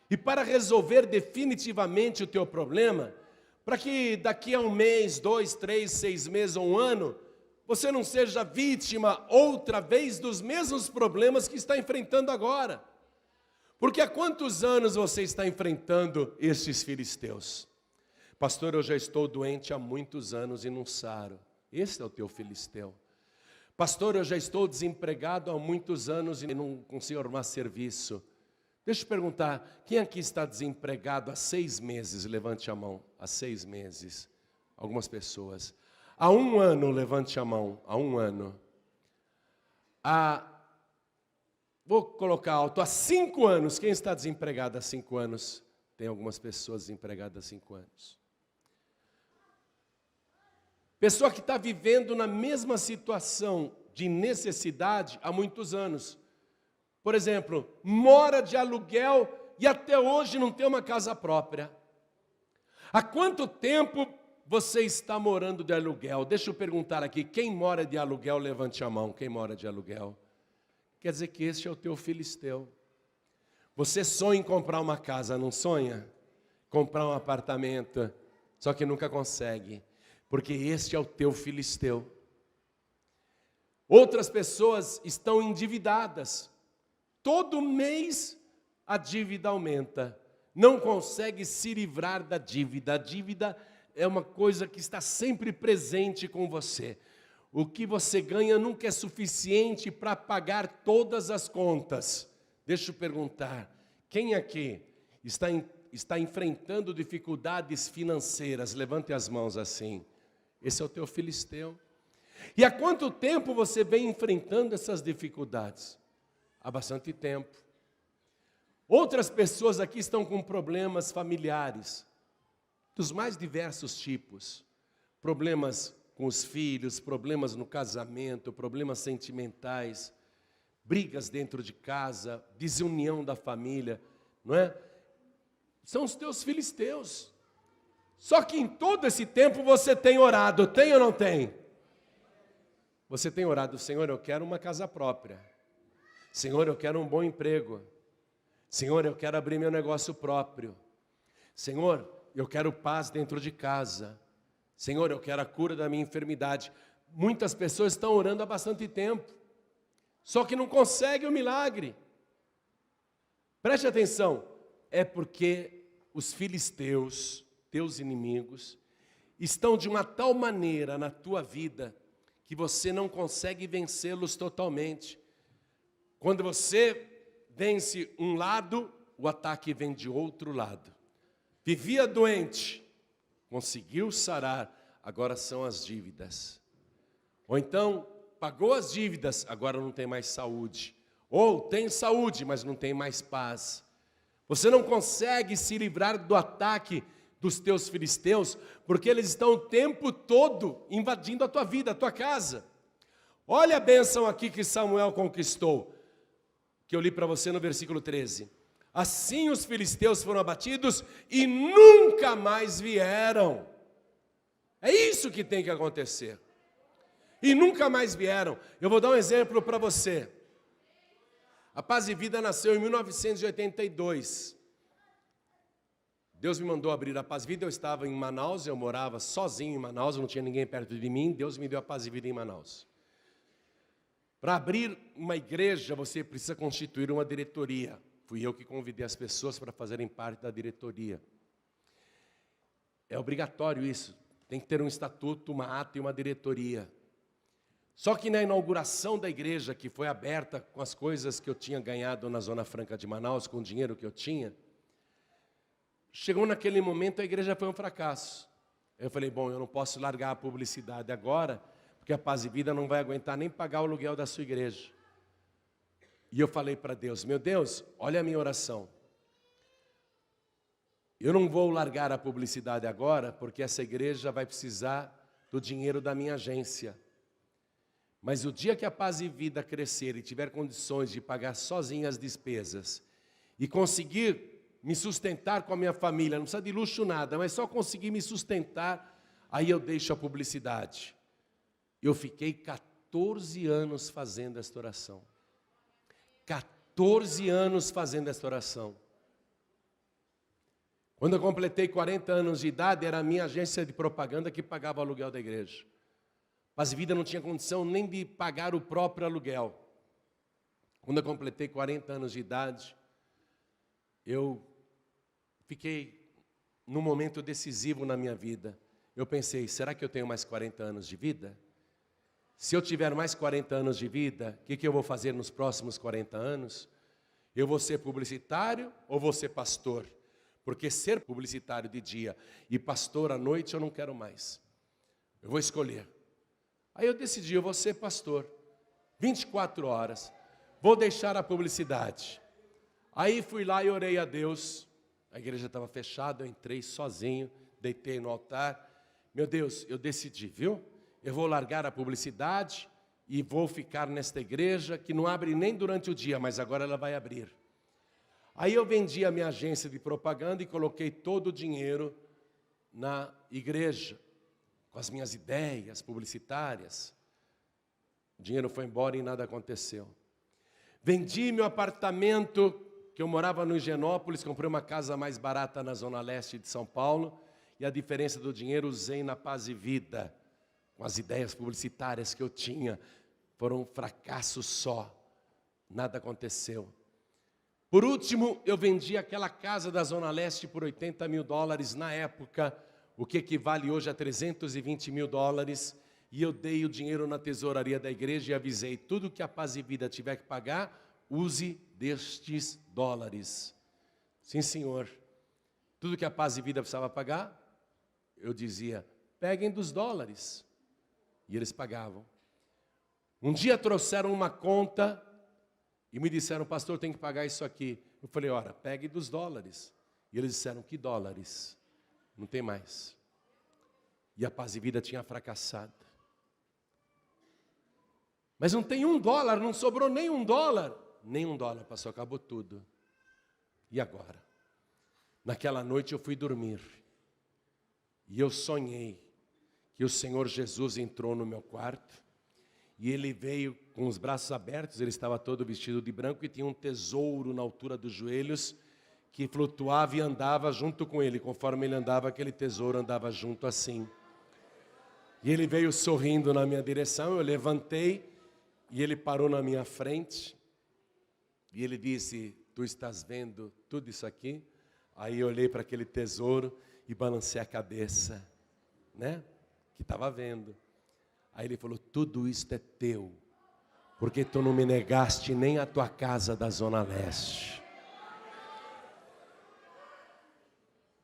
e para resolver definitivamente o teu problema, para que daqui a 1 mês, 2, 3, 6 meses ou 1 ano, você não seja vítima outra vez dos mesmos problemas que está enfrentando agora. Porque há quantos anos você está enfrentando esses filisteus? Pastor, eu já estou doente há muitos anos e não saro. Esse é o teu filisteu. Pastor, eu já estou desempregado há muitos anos e não consigo arrumar serviço. Deixa eu perguntar, quem aqui está desempregado há 6 meses? Levante a mão. Há 6 meses. Algumas pessoas. Há 1 ano, levante a mão. Há 1 ano. Vou colocar alto. Há 5 anos. Quem está desempregado há 5 anos? Tem algumas pessoas desempregadas há 5 anos. Pessoa que está vivendo na mesma situação de necessidade há muitos anos. Por exemplo, mora de aluguel e até hoje não tem uma casa própria. Há quanto tempo você está morando de aluguel? Deixa eu perguntar aqui, quem mora de aluguel, levante a mão. Quem mora de aluguel? Quer dizer que este é o teu filisteu. Você sonha em comprar uma casa, não sonha? Comprar um apartamento, só que nunca consegue, porque este é o teu filisteu. Outras pessoas estão endividadas. Todo mês a dívida aumenta. Não consegue se livrar da dívida. A dívida é uma coisa que está sempre presente com você. O que você ganha nunca é suficiente para pagar todas as contas. Deixa eu perguntar, quem aqui está enfrentando dificuldades financeiras? Levante as mãos assim. Esse é o teu filisteu. E há quanto tempo você vem enfrentando essas dificuldades? Há bastante tempo. Outras pessoas aqui estão com problemas familiares, dos mais diversos tipos. Problemas com os filhos, problemas no casamento, problemas sentimentais, brigas dentro de casa, desunião da família, não é? São os teus filisteus. Só que em todo esse tempo você tem orado, tem ou não tem? Você tem orado, Senhor, eu quero uma casa própria. Senhor, eu quero um bom emprego. Senhor, eu quero abrir meu negócio próprio. Senhor, eu quero paz dentro de casa. Senhor, eu quero a cura da minha enfermidade. Muitas pessoas estão orando há bastante tempo, só que não conseguem o milagre. Preste atenção, é porque os filisteus, teus inimigos, estão de uma tal maneira na tua vida, que você não consegue vencê-los totalmente. Quando você vence um lado, o ataque vem de outro lado. Vivia doente, conseguiu sarar, agora são as dívidas. Ou então, pagou as dívidas, agora não tem mais saúde. Ou tem saúde, mas não tem mais paz. Você não consegue se livrar do ataque dos teus filisteus, porque eles estão o tempo todo invadindo a tua vida, a tua casa. Olha a bênção aqui que Samuel conquistou, que eu li para você no versículo 13. Assim os filisteus foram abatidos e nunca mais vieram. É isso que tem que acontecer. E nunca mais vieram. Eu vou dar um exemplo para você. A Paz e Vida nasceu em 1982. Deus me mandou abrir a Paz e Vida, eu estava em Manaus, eu morava sozinho em Manaus, não tinha ninguém perto de mim, Deus me deu a Paz e Vida em Manaus. Para abrir uma igreja, você precisa constituir uma diretoria. Fui eu que convidei as pessoas para fazerem parte da diretoria. É obrigatório isso, tem que ter um estatuto, uma ata e uma diretoria. Só que na inauguração da igreja, que foi aberta com as coisas que eu tinha ganhado na Zona Franca de Manaus, com o dinheiro que eu tinha, chegou naquele momento, a igreja foi um fracasso. Eu falei, bom, eu não posso largar a publicidade agora, porque a Paz e Vida não vai aguentar nem pagar o aluguel da sua igreja. E eu falei para Deus, meu Deus, olha a minha oração. Eu não vou largar a publicidade agora, porque essa igreja vai precisar do dinheiro da minha agência. Mas o dia que a Paz e Vida crescer e tiver condições de pagar sozinha as despesas e conseguir me sustentar com a minha família, não precisa de luxo nada, mas só conseguir me sustentar, aí eu deixo a publicidade. Eu fiquei 14 anos fazendo esta oração. 14 anos fazendo esta oração. Quando eu completei 40 anos de idade, era a minha agência de propaganda que pagava o aluguel da igreja. Paz e Vida não tinha condição nem de pagar o próprio aluguel. Quando eu completei 40 anos de idade, eu fiquei num momento decisivo na minha vida. Eu pensei, será que eu tenho mais 40 anos de vida? Se eu tiver mais 40 anos de vida, o que eu vou fazer nos próximos 40 anos? Eu vou ser publicitário ou vou ser pastor? Porque ser publicitário de dia e pastor à noite eu não quero mais. Eu vou escolher. Aí eu decidi, eu vou ser pastor. 24 horas. Vou deixar a publicidade. Aí fui lá e orei a Deus. A igreja estava fechada, eu entrei sozinho, deitei no altar. Meu Deus, eu decidi, viu? Eu vou largar a publicidade e vou ficar nesta igreja que não abre nem durante o dia, mas agora ela vai abrir. Aí eu vendi a minha agência de propaganda e coloquei todo o dinheiro na igreja, com as minhas ideias publicitárias. O dinheiro foi embora e nada aconteceu. Vendi meu apartamento que eu morava no Higienópolis, comprei uma casa mais barata na zona leste de São Paulo, e a diferença do dinheiro usei na Paz e Vida, com as ideias publicitárias que eu tinha. Foram um fracasso só, nada aconteceu. Por último, eu vendi aquela casa da zona leste por $80 mil na época, o que equivale hoje a $320 mil, e eu dei o dinheiro na tesouraria da igreja e avisei: tudo que a Paz e Vida tiver que pagar, use destes dólares. Sim, senhor. Tudo que a Paz e Vida precisava pagar, eu dizia: peguem dos dólares. E eles pagavam. Um dia trouxeram uma conta e me disseram: pastor, tem que pagar isso aqui. Eu falei: ora, pegue dos dólares. E eles disseram: que dólares? Não tem mais. E a Paz e Vida tinha fracassado. Mas não tem $1, não sobrou nem $1. Nem $1, pastor, acabou tudo. E agora? Naquela noite eu fui dormir. E eu sonhei que o Senhor Jesus entrou no meu quarto. E Ele veio com os braços abertos, Ele estava todo vestido de branco e tinha um tesouro na altura dos joelhos, que flutuava e andava junto com Ele. Conforme Ele andava, aquele tesouro andava junto assim. E Ele veio sorrindo na minha direção, eu levantei e Ele parou na minha frente. E Ele disse: tu estás vendo tudo isso aqui? Aí eu olhei para aquele tesouro e balancei a cabeça, né? Que estava vendo. Aí Ele falou: tudo isto é teu, porque tu não me negaste nem a tua casa da zona leste.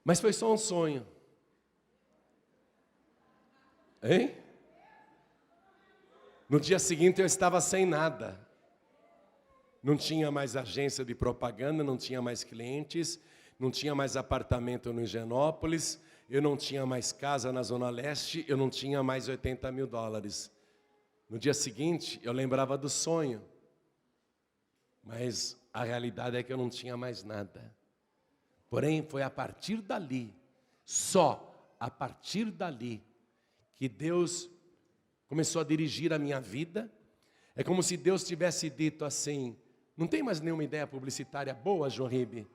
Mas foi só um sonho. Hein? No dia seguinte eu estava sem nada. Não tinha mais agência de propaganda, não tinha mais clientes, não tinha mais apartamento no Higienópolis, eu não tinha mais casa na Zona Leste, eu não tinha mais $80 mil. No dia seguinte, eu lembrava do sonho, mas a realidade é que eu não tinha mais nada. Porém, foi a partir dali, só a partir dali, que Deus começou a dirigir a minha vida. É como se Deus tivesse dito assim: não tem mais nenhuma ideia publicitária boa, João Ribe?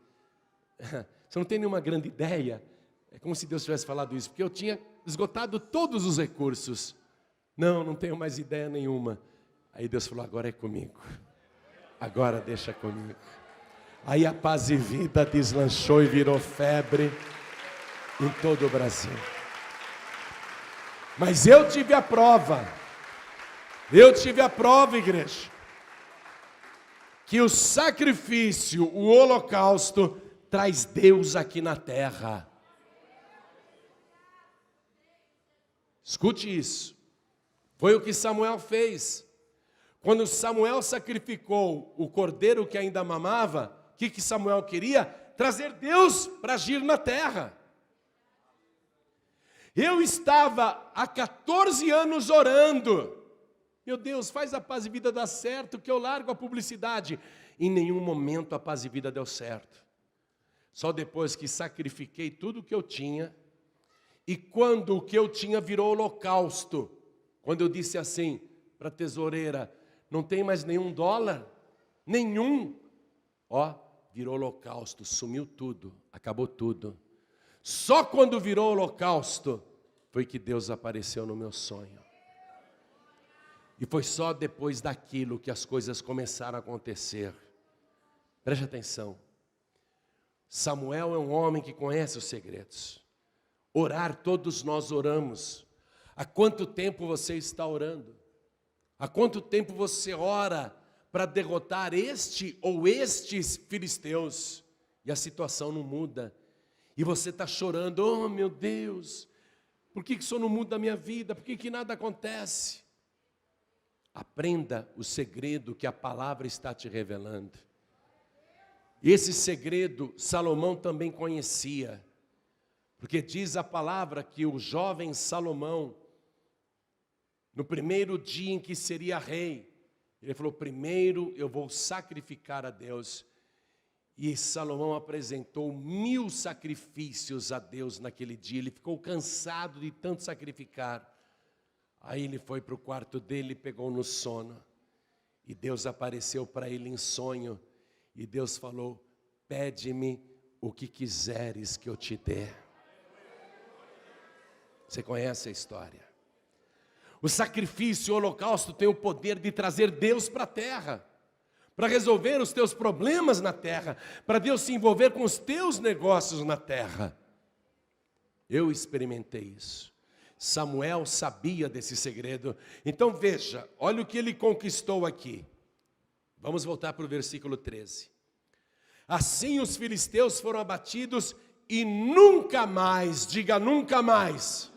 Você não tem nenhuma grande ideia? É como se Deus tivesse falado isso, porque eu tinha esgotado todos os recursos. Não tenho mais ideia nenhuma. Aí Deus falou: agora é comigo. Agora deixa comigo. Aí a Paz e Vida deslanchou e virou febre em todo o Brasil. Mas eu tive a prova. Eu tive a prova, igreja, que o sacrifício, o holocausto, traz Deus aqui na terra. Escute isso. Foi o que Samuel fez. Quando Samuel sacrificou o cordeiro que ainda mamava, o que Samuel queria? Trazer Deus para agir na terra. Eu estava há 14 anos orando: meu Deus, faz a Paz e Vida dar certo, que eu largo a publicidade. Em nenhum momento a Paz e Vida deu certo. Só depois que sacrifiquei tudo o que eu tinha, e quando o que eu tinha virou holocausto, quando eu disse assim para a tesoureira: não tem mais nenhum $, nenhum. Ó, virou holocausto, sumiu tudo, acabou tudo. Só quando virou holocausto, foi que Deus apareceu no meu sonho. E foi só depois daquilo que as coisas começaram a acontecer. Preste atenção. Samuel é um homem que conhece os segredos. Orar, todos nós oramos. Há quanto tempo você está orando? Há quanto tempo você ora para derrotar este ou estes filisteus? E a situação não muda. E você está chorando: oh meu Deus, por que isso não muda a minha vida? Por que nada acontece? Aprenda o segredo que a palavra está te revelando. Esse segredo Salomão também conhecia, porque diz a palavra que o jovem Salomão, no primeiro dia em que seria rei, ele falou: primeiro eu vou sacrificar a Deus. E Salomão apresentou 1000 sacrifícios a Deus naquele dia. Ele ficou cansado de tanto sacrificar. Aí ele foi para o quarto dele e pegou no sono. E Deus apareceu para ele em sonho. E Deus falou: pede-me o que quiseres que eu te dê. Você conhece a história. O sacrifício, o holocausto tem o poder de trazer Deus para a terra, para resolver os teus problemas na terra, para Deus se envolver com os teus negócios na terra. Eu experimentei isso. Samuel sabia desse segredo. Então veja, olha o que ele conquistou aqui. Vamos voltar para o versículo 13. Assim os filisteus foram abatidos e nunca mais, diga nunca mais.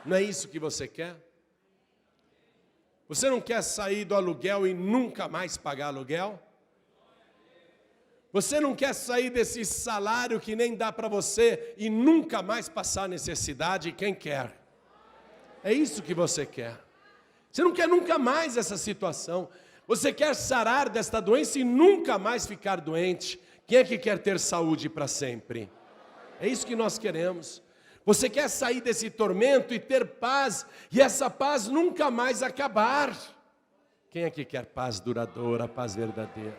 Não é isso que você quer? Você não quer sair do aluguel e nunca mais pagar aluguel? Você não quer sair desse salário que nem dá para você e nunca mais passar necessidade? Quem quer? É isso que você quer. Você não quer nunca mais essa situação. Você quer sarar desta doença e nunca mais ficar doente. Quem é que quer ter saúde para sempre? É isso que nós queremos. Você quer sair desse tormento e ter paz, e essa paz nunca mais acabar. Quem é que quer paz duradoura, paz verdadeira?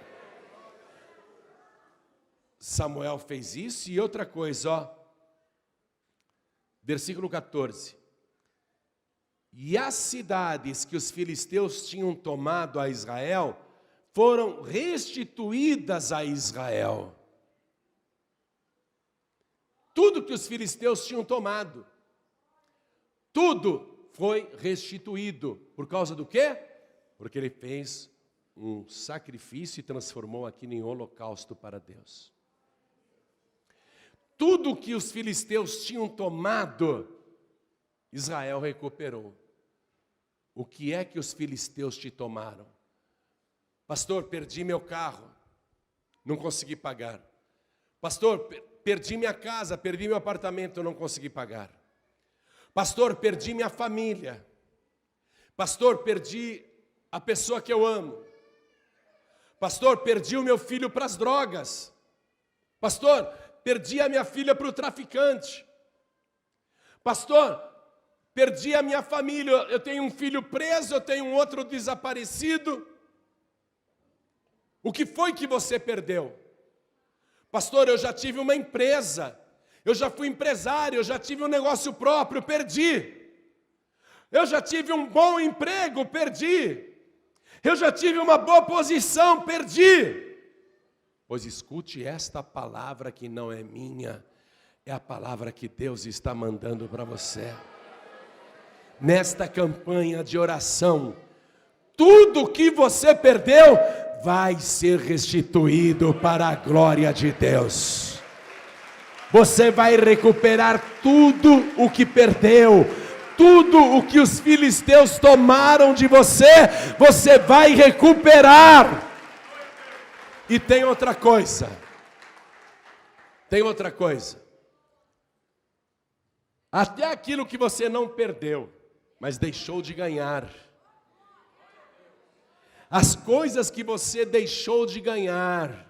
Samuel fez isso. E outra coisa, ó. Versículo 14. E as cidades que os filisteus tinham tomado a Israel foram restituídas a Israel. Tudo que os filisteus tinham tomado, tudo foi restituído. Por causa do quê? Porque ele fez um sacrifício e transformou aquilo em holocausto para Deus. Tudo que os filisteus tinham tomado, Israel recuperou. O que é que os filisteus te tomaram? Pastor, perdi meu carro, não consegui pagar. Pastor, perdi minha casa, perdi meu apartamento, não consegui pagar. Pastor, perdi minha família. Pastor, perdi a pessoa que eu amo. Pastor, perdi o meu filho para as drogas. Pastor, perdi a minha filha para o traficante. Pastor, perdi a minha família, eu tenho um filho preso, eu tenho um outro desaparecido. O que foi que você perdeu? Pastor, eu já tive uma empresa, eu já fui empresário, eu já tive um negócio próprio, perdi. Eu já tive um bom emprego, perdi. Eu já tive uma boa posição, perdi. Pois escute esta palavra que não é minha, é a palavra que Deus está mandando para você. Nesta campanha de oração, tudo que você perdeu vai ser restituído para a glória de Deus. Você vai recuperar tudo o que perdeu, tudo o que os filisteus tomaram de você, você vai recuperar. E tem outra coisa. Até aquilo que você não perdeu, mas deixou de ganhar. As coisas que você deixou de ganhar,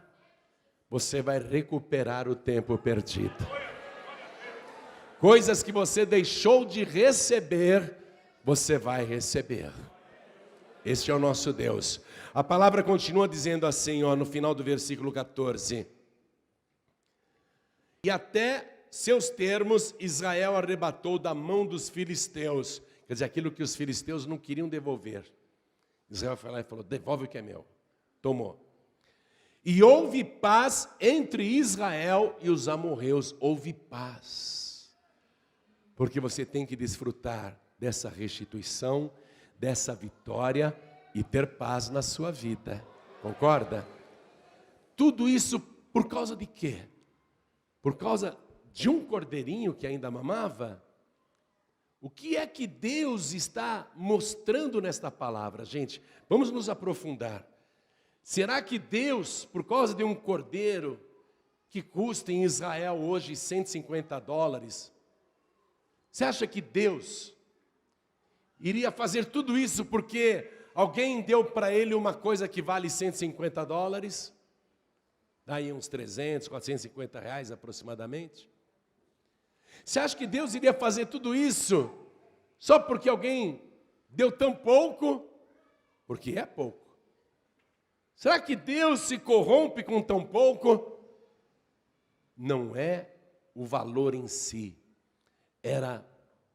você vai recuperar o tempo perdido. Coisas que você deixou de receber, você vai receber. Este é o nosso Deus. A palavra continua dizendo assim, ó, no final do versículo 14. E até seus termos Israel arrebatou da mão dos filisteus. Quer dizer, aquilo que os filisteus não queriam devolver. Israel foi lá e falou, devolve o que é meu. Tomou. E houve paz entre Israel e os amorreus. Houve paz. Porque você tem que desfrutar dessa restituição, dessa vitória e ter paz na sua vida. Concorda? Tudo isso por causa de quê? Por causa de um cordeirinho que ainda mamava? O que é que Deus está mostrando nesta palavra? Gente, vamos nos aprofundar. Será que Deus, por causa de um cordeiro que custa em Israel hoje $150, você acha que Deus iria fazer tudo isso porque alguém deu para ele uma coisa que vale $150? Daí uns 300, 450 reais aproximadamente. Você acha que Deus iria fazer tudo isso só porque alguém deu tão pouco? Porque é pouco. Será que Deus se corrompe com tão pouco? não é o valor em si, era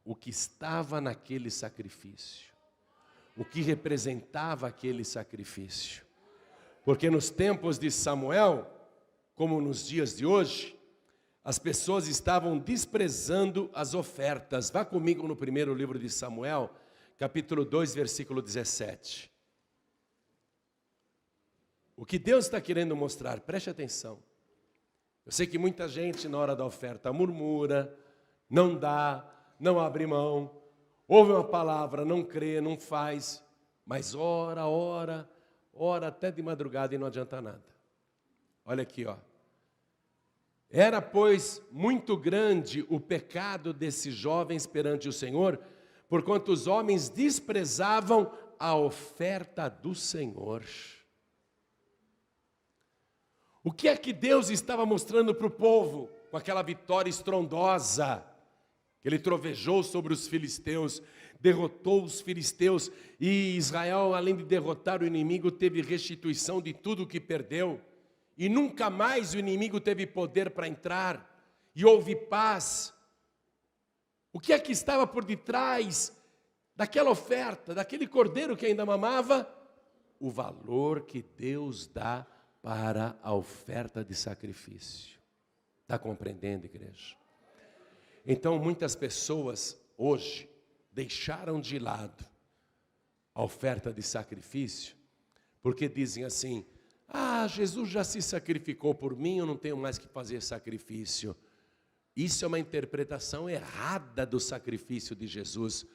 o que estava naquele sacrifício, o que representava aquele sacrifício. Porque nos tempos de Samuel, como nos dias de hoje, as pessoas estavam desprezando as ofertas. Vá comigo no primeiro livro de Samuel, capítulo 2, versículo 17. O que Deus está querendo mostrar, preste atenção. Eu sei que muita gente na hora da oferta murmura, não dá, não abre mão, ouve uma palavra, não crê, não faz, mas ora até de madrugada e não adianta nada. Olha aqui, ó. Era, pois, muito grande o pecado desses jovens perante o Senhor, porquanto os homens desprezavam a oferta do Senhor. O que é que Deus estava mostrando para o povo com aquela vitória estrondosa? Ele trovejou sobre os filisteus, derrotou os filisteus, e Israel, além de derrotar o inimigo, teve restituição de tudo o que perdeu, e nunca mais o inimigo teve poder para entrar, e houve paz. O que é que estava por detrás daquela oferta, daquele cordeiro que ainda mamava? O valor que Deus dá para a oferta de sacrifício. Está compreendendo, igreja? Então, muitas pessoas hoje deixaram de lado a oferta de sacrifício, porque dizem assim: Jesus já se sacrificou por mim, eu não tenho mais que fazer sacrifício. Isso é uma interpretação errada do sacrifício de Jesus,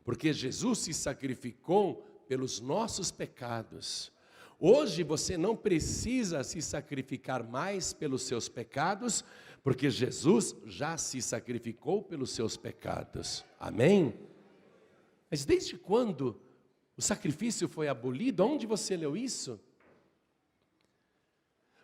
porque Jesus se sacrificou pelos nossos pecados. Hoje você não precisa se sacrificar mais pelos seus pecados, porque Jesus já se sacrificou pelos seus pecados. Amém? Mas desde quando o sacrifício foi abolido? Onde você leu isso?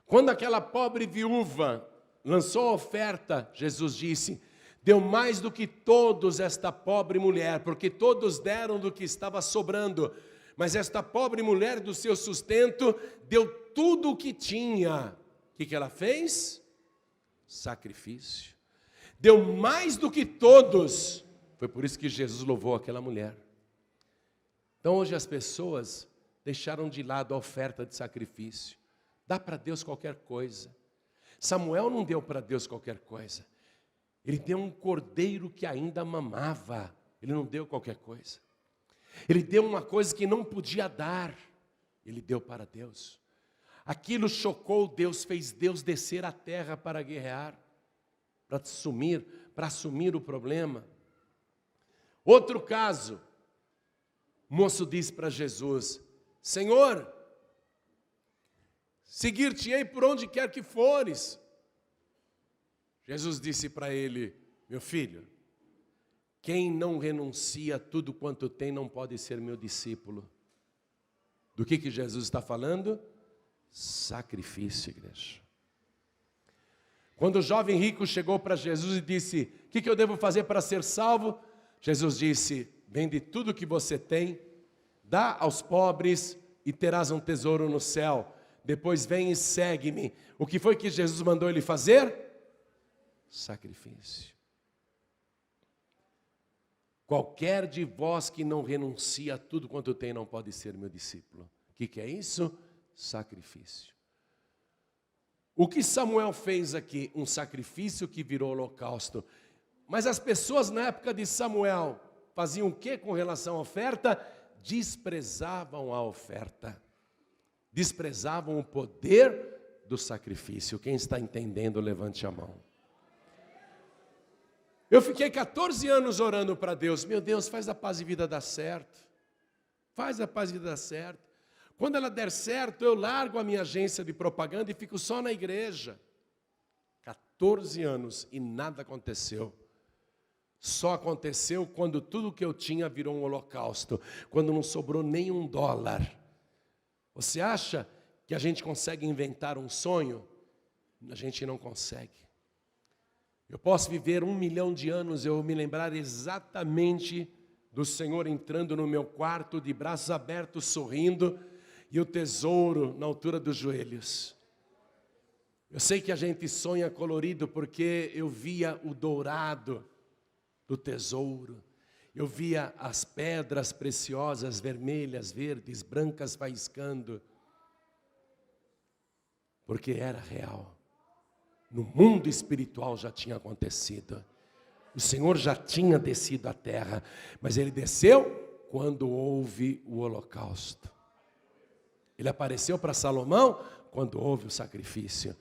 Quando aquela pobre viúva lançou a oferta, Jesus disse: deu mais do que todos esta pobre mulher, porque todos deram do que estava sobrando. Mas esta pobre mulher, do seu sustento, deu tudo o que tinha. O que ela fez? Sacrifício. Deu mais do que todos. Foi por isso que Jesus louvou aquela mulher. Então hoje as pessoas deixaram de lado a oferta de sacrifício. Dá para Deus qualquer coisa. Samuel não deu para Deus qualquer coisa. Ele deu um cordeiro que ainda mamava. Ele não deu qualquer coisa. Ele deu uma coisa que não podia dar. Ele deu para Deus. Aquilo chocou Deus, fez Deus descer à terra para guerrear, para assumir o problema. Outro caso, o moço disse para Jesus: Senhor, seguir-te-ei por onde quer que fores. Jesus disse para ele: meu filho, quem não renuncia a tudo quanto tem não pode ser meu discípulo. Do que Jesus está falando? Sacrifício, igreja. Quando o jovem rico chegou para Jesus e disse: o que eu devo fazer para ser salvo? Jesus disse: vende tudo que você tem, dá aos pobres e terás um tesouro no céu. Depois vem e segue-me. O que foi que Jesus mandou ele fazer? Sacrifício. Qualquer de vós que não renuncia a tudo quanto tem não pode ser meu discípulo. O que é isso? Sacrifício. O que Samuel fez aqui? Um sacrifício que virou holocausto. Mas as pessoas na época de Samuel faziam o que com relação à oferta? Desprezavam a oferta. Desprezavam o poder do sacrifício. Quem está entendendo, levante a mão. Eu fiquei 14 anos orando para Deus. Meu Deus, faz a paz e vida dar certo. Faz a paz e vida dar certo. Quando ela der certo, eu largo a minha agência de propaganda e fico só na igreja. 14 anos e nada aconteceu. Só aconteceu quando tudo que eu tinha virou um holocausto. Quando não sobrou nem $1. Você acha que a gente consegue inventar um sonho? A gente não consegue. Eu posso viver 1 milhão de anos, eu me lembrar exatamente do Senhor entrando no meu quarto, de braços abertos, sorrindo, e o tesouro na altura dos joelhos. Eu sei que a gente sonha colorido porque eu via o dourado do tesouro. Eu via as pedras preciosas, vermelhas, verdes, brancas faiscando. Porque era real. No mundo espiritual já tinha acontecido. O Senhor já tinha descido à terra. Mas Ele desceu quando houve o holocausto. Ele apareceu para Salomão quando houve o sacrifício.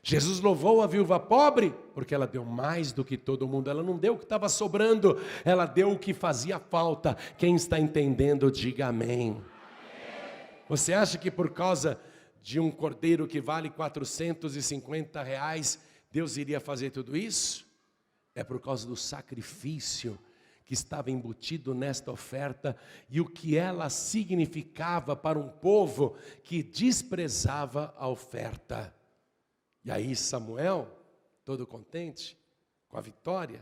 Jesus louvou a viúva pobre, porque ela deu mais do que todo mundo. Ela não deu o que estava sobrando, ela deu o que fazia falta. Quem está entendendo, diga amém. Você acha que por causa de um cordeiro que vale R$450, Deus iria fazer tudo isso? É por causa do sacrifício que estava embutido nesta oferta e o que ela significava para um povo que desprezava a oferta. E aí Samuel, todo contente com a vitória,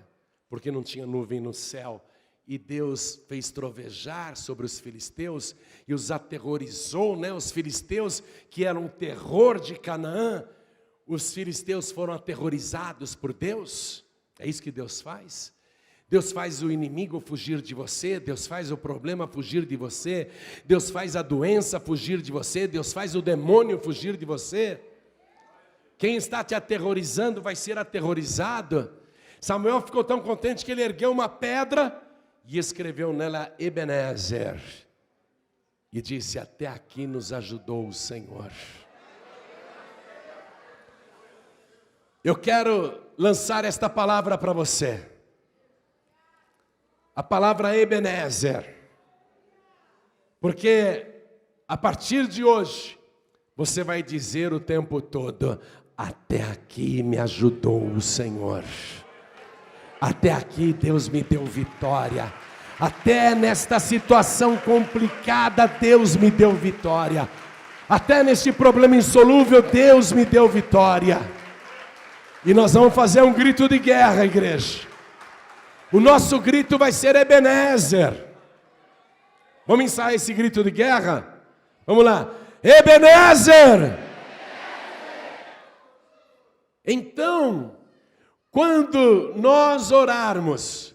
porque não tinha nuvem no céu, e Deus fez trovejar sobre os filisteus e os aterrorizou, os filisteus que eram o terror de Canaã. Os filisteus foram aterrorizados por Deus. É isso que Deus faz. Deus faz o inimigo fugir de você, Deus faz o problema fugir de você, Deus faz a doença fugir de você, Deus faz o demônio fugir de você. Quem está te aterrorizando vai ser aterrorizado. Samuel ficou tão contente que ele ergueu uma pedra e escreveu nela Ebenezer. E disse: até aqui nos ajudou o Senhor. Eu quero lançar esta palavra para você. A palavra Ebenezer. Porque a partir de hoje, você vai dizer o tempo todo: até aqui me ajudou o Senhor. Até aqui Deus me deu vitória. Até nesta situação complicada Deus me deu vitória. Até neste problema insolúvel Deus me deu vitória. E nós vamos fazer um grito de guerra, igreja. O nosso grito vai ser Ebenezer. Vamos ensaiar esse grito de guerra? Vamos lá. Ebenezer! Então, quando nós orarmos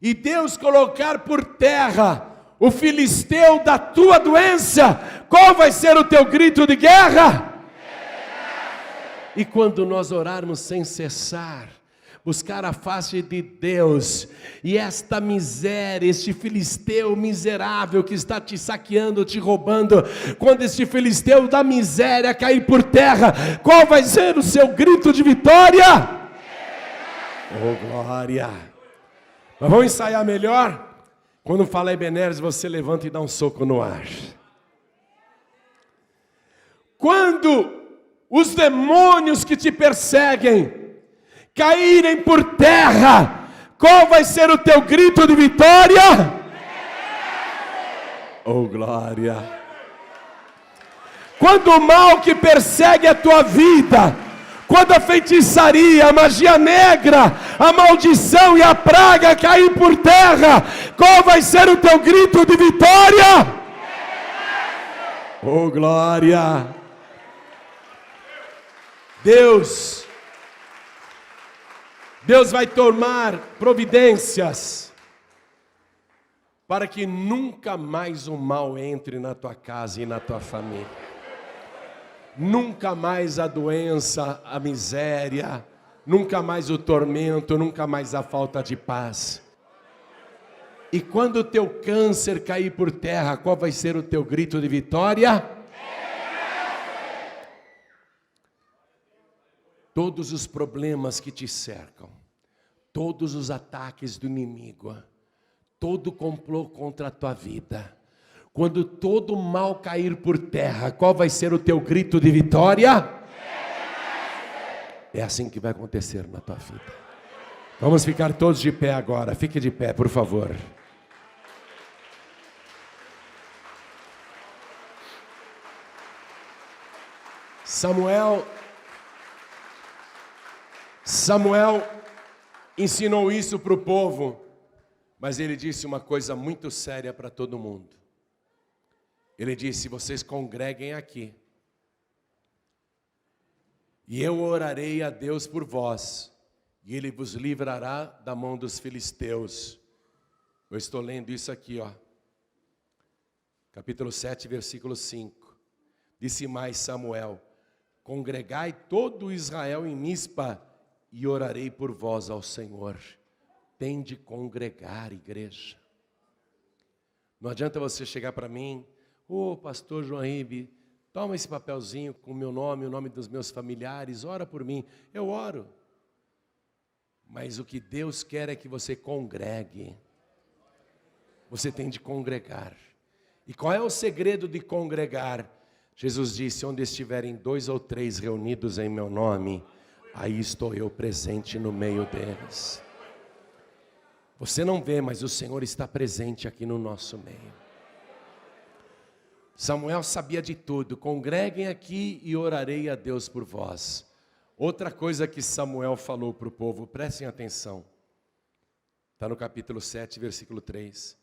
e Deus colocar por terra o filisteu da tua doença, qual vai ser o teu grito de guerra? E quando nós orarmos sem cessar, buscar a face de Deus, e esta miséria, este filisteu miserável que está te saqueando, te roubando, quando este filisteu da miséria cair por terra, qual vai ser o seu grito de vitória? Oh glória! Mas vamos ensaiar melhor? Quando falar Ebenezer, você levanta e dá um soco no ar. Quando os demônios que te perseguem caírem por terra, qual vai ser o teu grito de vitória? Oh glória! Quando o mal que persegue a tua vida, quando a feitiçaria, a magia negra, a maldição e a praga cair por terra, qual vai ser o teu grito de vitória? Oh glória! Deus vai tomar providências para que nunca mais o mal entre na tua casa e na tua família. Nunca mais a doença, a miséria, nunca mais o tormento, nunca mais a falta de paz. E quando o teu câncer cair por terra, qual vai ser o teu grito de vitória? Todos os problemas que te cercam, todos os ataques do inimigo, todo complô contra a tua vida, quando todo mal cair por terra, qual vai ser o teu grito de vitória? É assim que vai acontecer na tua vida. Vamos ficar todos de pé agora. Fique de pé, por favor. Samuel ensinou isso para o povo, mas ele disse uma coisa muito séria para todo mundo. Ele disse: vocês congreguem aqui, E eu orarei a Deus por vós, e Ele vos livrará da mão dos filisteus. Eu estou lendo isso aqui, capítulo 7, versículo 5. Disse mais Samuel: congregai todo Israel em Mispa, e orarei por vós ao Senhor. Tem de congregar, igreja. Não adianta você chegar para mim: pastor João Ribe, toma esse papelzinho com o meu nome, o nome dos meus familiares, ora por mim. Eu oro. Mas o que Deus quer é que você congregue. Você tem de congregar. E qual é o segredo de congregar? Jesus disse: onde estiverem 2 ou 3 reunidos em meu nome, aí estou eu presente no meio deles. Você não vê, mas o Senhor está presente aqui no nosso meio. Samuel sabia de tudo: congreguem aqui e orarei a Deus por vós. Outra coisa que Samuel falou para o povo, prestem atenção. Está no capítulo 7, versículo 3.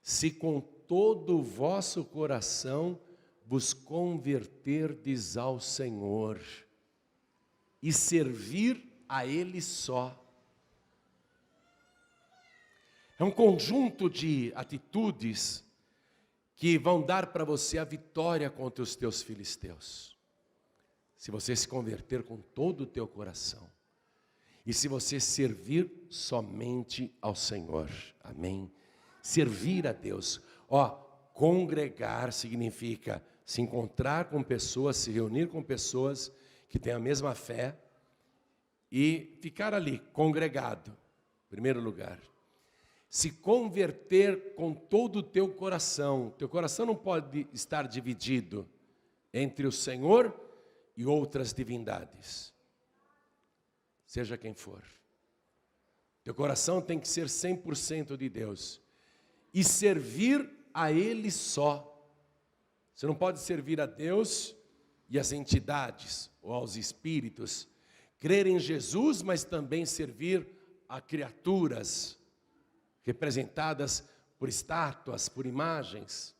Se com todo o vosso coração vos converterdes ao Senhor e servir a Ele só. É um conjunto de atitudes que vão dar para você a vitória contra os teus filisteus. Se você se converter com todo o teu coração. E se você servir somente ao Senhor. Amém? Servir a Deus. Congregar significa se encontrar com pessoas, se reunir com pessoas que têm a mesma fé e ficar ali, congregado, em primeiro lugar. Se converter com todo o teu coração não pode estar dividido entre o Senhor e outras divindades, seja quem for. Teu coração tem que ser 100% de Deus e servir a Ele só. Você não pode servir a Deus e as entidades ou aos espíritos, crer em Jesus, mas também servir a criaturas representadas por estátuas, por imagens.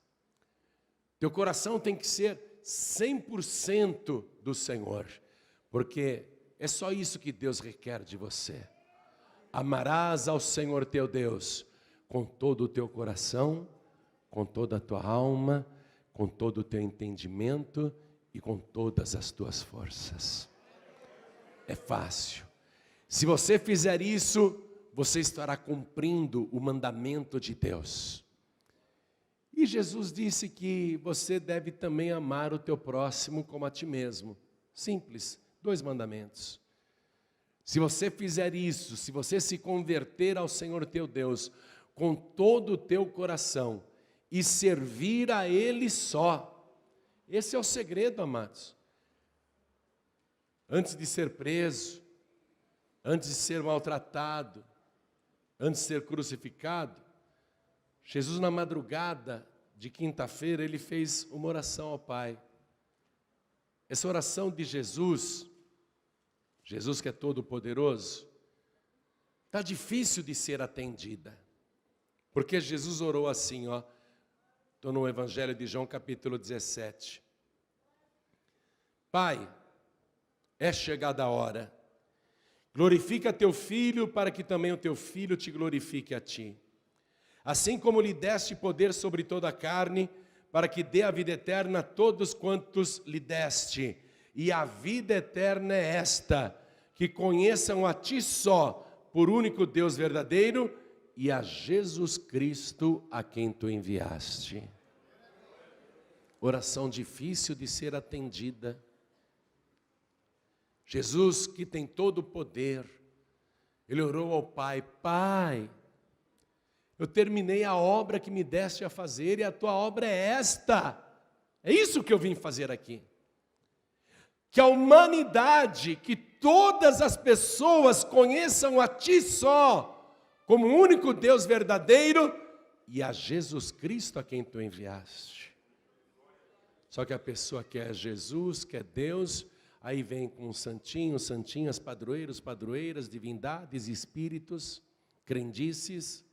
Teu coração tem que ser 100% do Senhor, porque é só isso que Deus requer de você. Amarás ao Senhor teu Deus com todo o teu coração, com toda a tua alma, com todo o teu entendimento e com todas as tuas forças. É fácil. Se você fizer isso, você estará cumprindo o mandamento de Deus. E Jesus disse que você deve também amar o teu próximo como a ti mesmo. Simples, 2 mandamentos. Se você fizer isso, se você se converter ao Senhor teu Deus com todo o teu coração e servir a Ele só, esse é o segredo, amados. Antes de ser preso, antes de ser maltratado, antes de ser crucificado, Jesus na madrugada de quinta-feira, ele fez uma oração ao Pai. Essa oração de Jesus que é todo poderoso, está difícil de ser atendida. Porque Jesus orou assim, estou no Evangelho de João capítulo 17. Pai, é chegada a hora. Glorifica teu filho, para que também o teu filho te glorifique a ti. Assim como lhe deste poder sobre toda a carne, para que dê a vida eterna a todos quantos lhe deste. E a vida eterna é esta, que conheçam a ti só, por único Deus verdadeiro, e a Jesus Cristo a quem tu enviaste. Oração difícil de ser atendida. Jesus, que tem todo o poder, ele orou ao Pai: Pai, eu terminei a obra que me deste a fazer, e a tua obra é esta. É isso que eu vim fazer aqui. Que a humanidade, que todas as pessoas conheçam a ti só, como o único Deus verdadeiro, e a Jesus Cristo a quem tu enviaste. Só que a pessoa quer Jesus, quer Deus, aí vem com santinhos, santinhas, padroeiros, padroeiras, divindades, espíritos, crendices.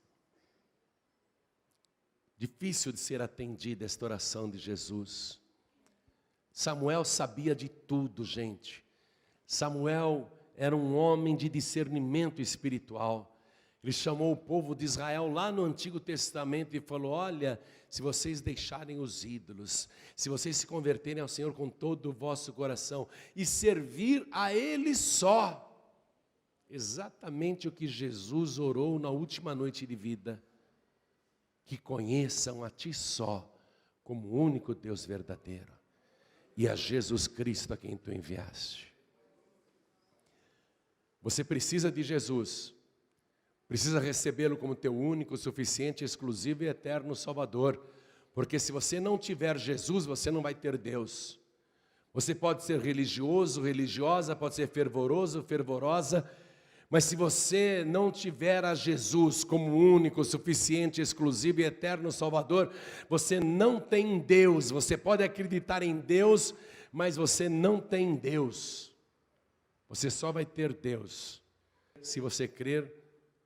Difícil de ser atendida esta oração de Jesus. Samuel sabia de tudo, gente. Samuel era um homem de discernimento espiritual. Ele chamou o povo de Israel lá no Antigo Testamento e falou: olha, se vocês deixarem os ídolos, se vocês se converterem ao Senhor com todo o vosso coração e servir a Ele só, exatamente o que Jesus orou na última noite de vida, que conheçam a Ti só como o único Deus verdadeiro e a Jesus Cristo a quem Tu enviaste. Você precisa de Jesus, precisa recebê-lo como teu único, suficiente, exclusivo e eterno Salvador, porque se você não tiver Jesus, você não vai ter Deus. Você pode ser religioso, religiosa, pode ser fervoroso, fervorosa, mas se você não tiver a Jesus como único, suficiente, exclusivo e eterno Salvador, você não tem Deus. Você pode acreditar em Deus, mas você não tem Deus. Você só vai ter Deus se você crer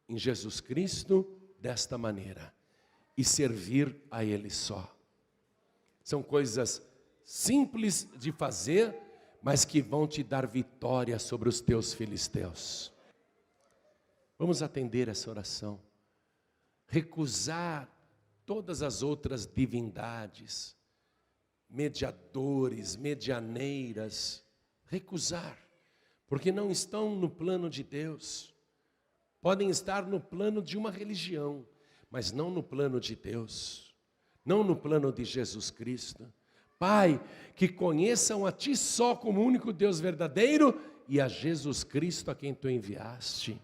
em Jesus Cristo desta maneira e servir a Ele só. São coisas simples de fazer, mas que vão te dar vitória sobre os teus filisteus. Vamos atender essa oração. Recusar todas as outras divindades, mediadores, medianeiras, recusar, porque não estão no plano de Deus. Podem estar no plano de uma religião, mas não no plano de Deus, não no plano de Jesus Cristo. Pai, que conheçam a Ti só como único Deus verdadeiro e a Jesus Cristo a quem Tu enviaste.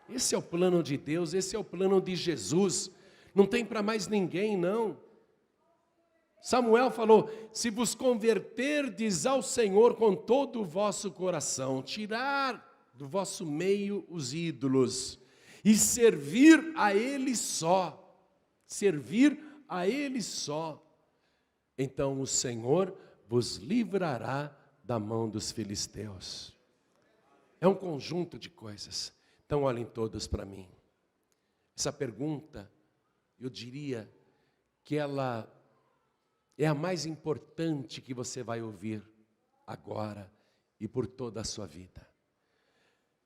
Esse é o plano de Deus, esse é o plano de Jesus. Não tem para mais ninguém, não. Samuel falou: se vos converterdes ao Senhor com todo o vosso coração, tirar do vosso meio os ídolos e servir a Ele só, servir a Ele só, então o Senhor vos livrará da mão dos filisteus. É um conjunto de coisas. Então olhem todos para mim. Essa pergunta, eu diria que ela é a mais importante que você vai ouvir agora e por toda a sua vida.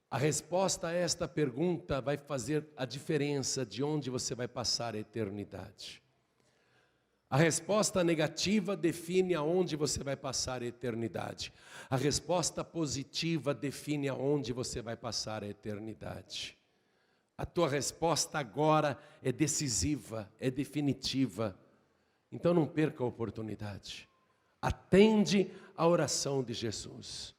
A resposta a esta pergunta vai fazer a diferença de onde você vai passar a eternidade. A resposta negativa define aonde você vai passar a eternidade. A resposta positiva define aonde você vai passar a eternidade. A tua resposta agora é decisiva, é definitiva. Então não perca a oportunidade. Atende a oração de Jesus.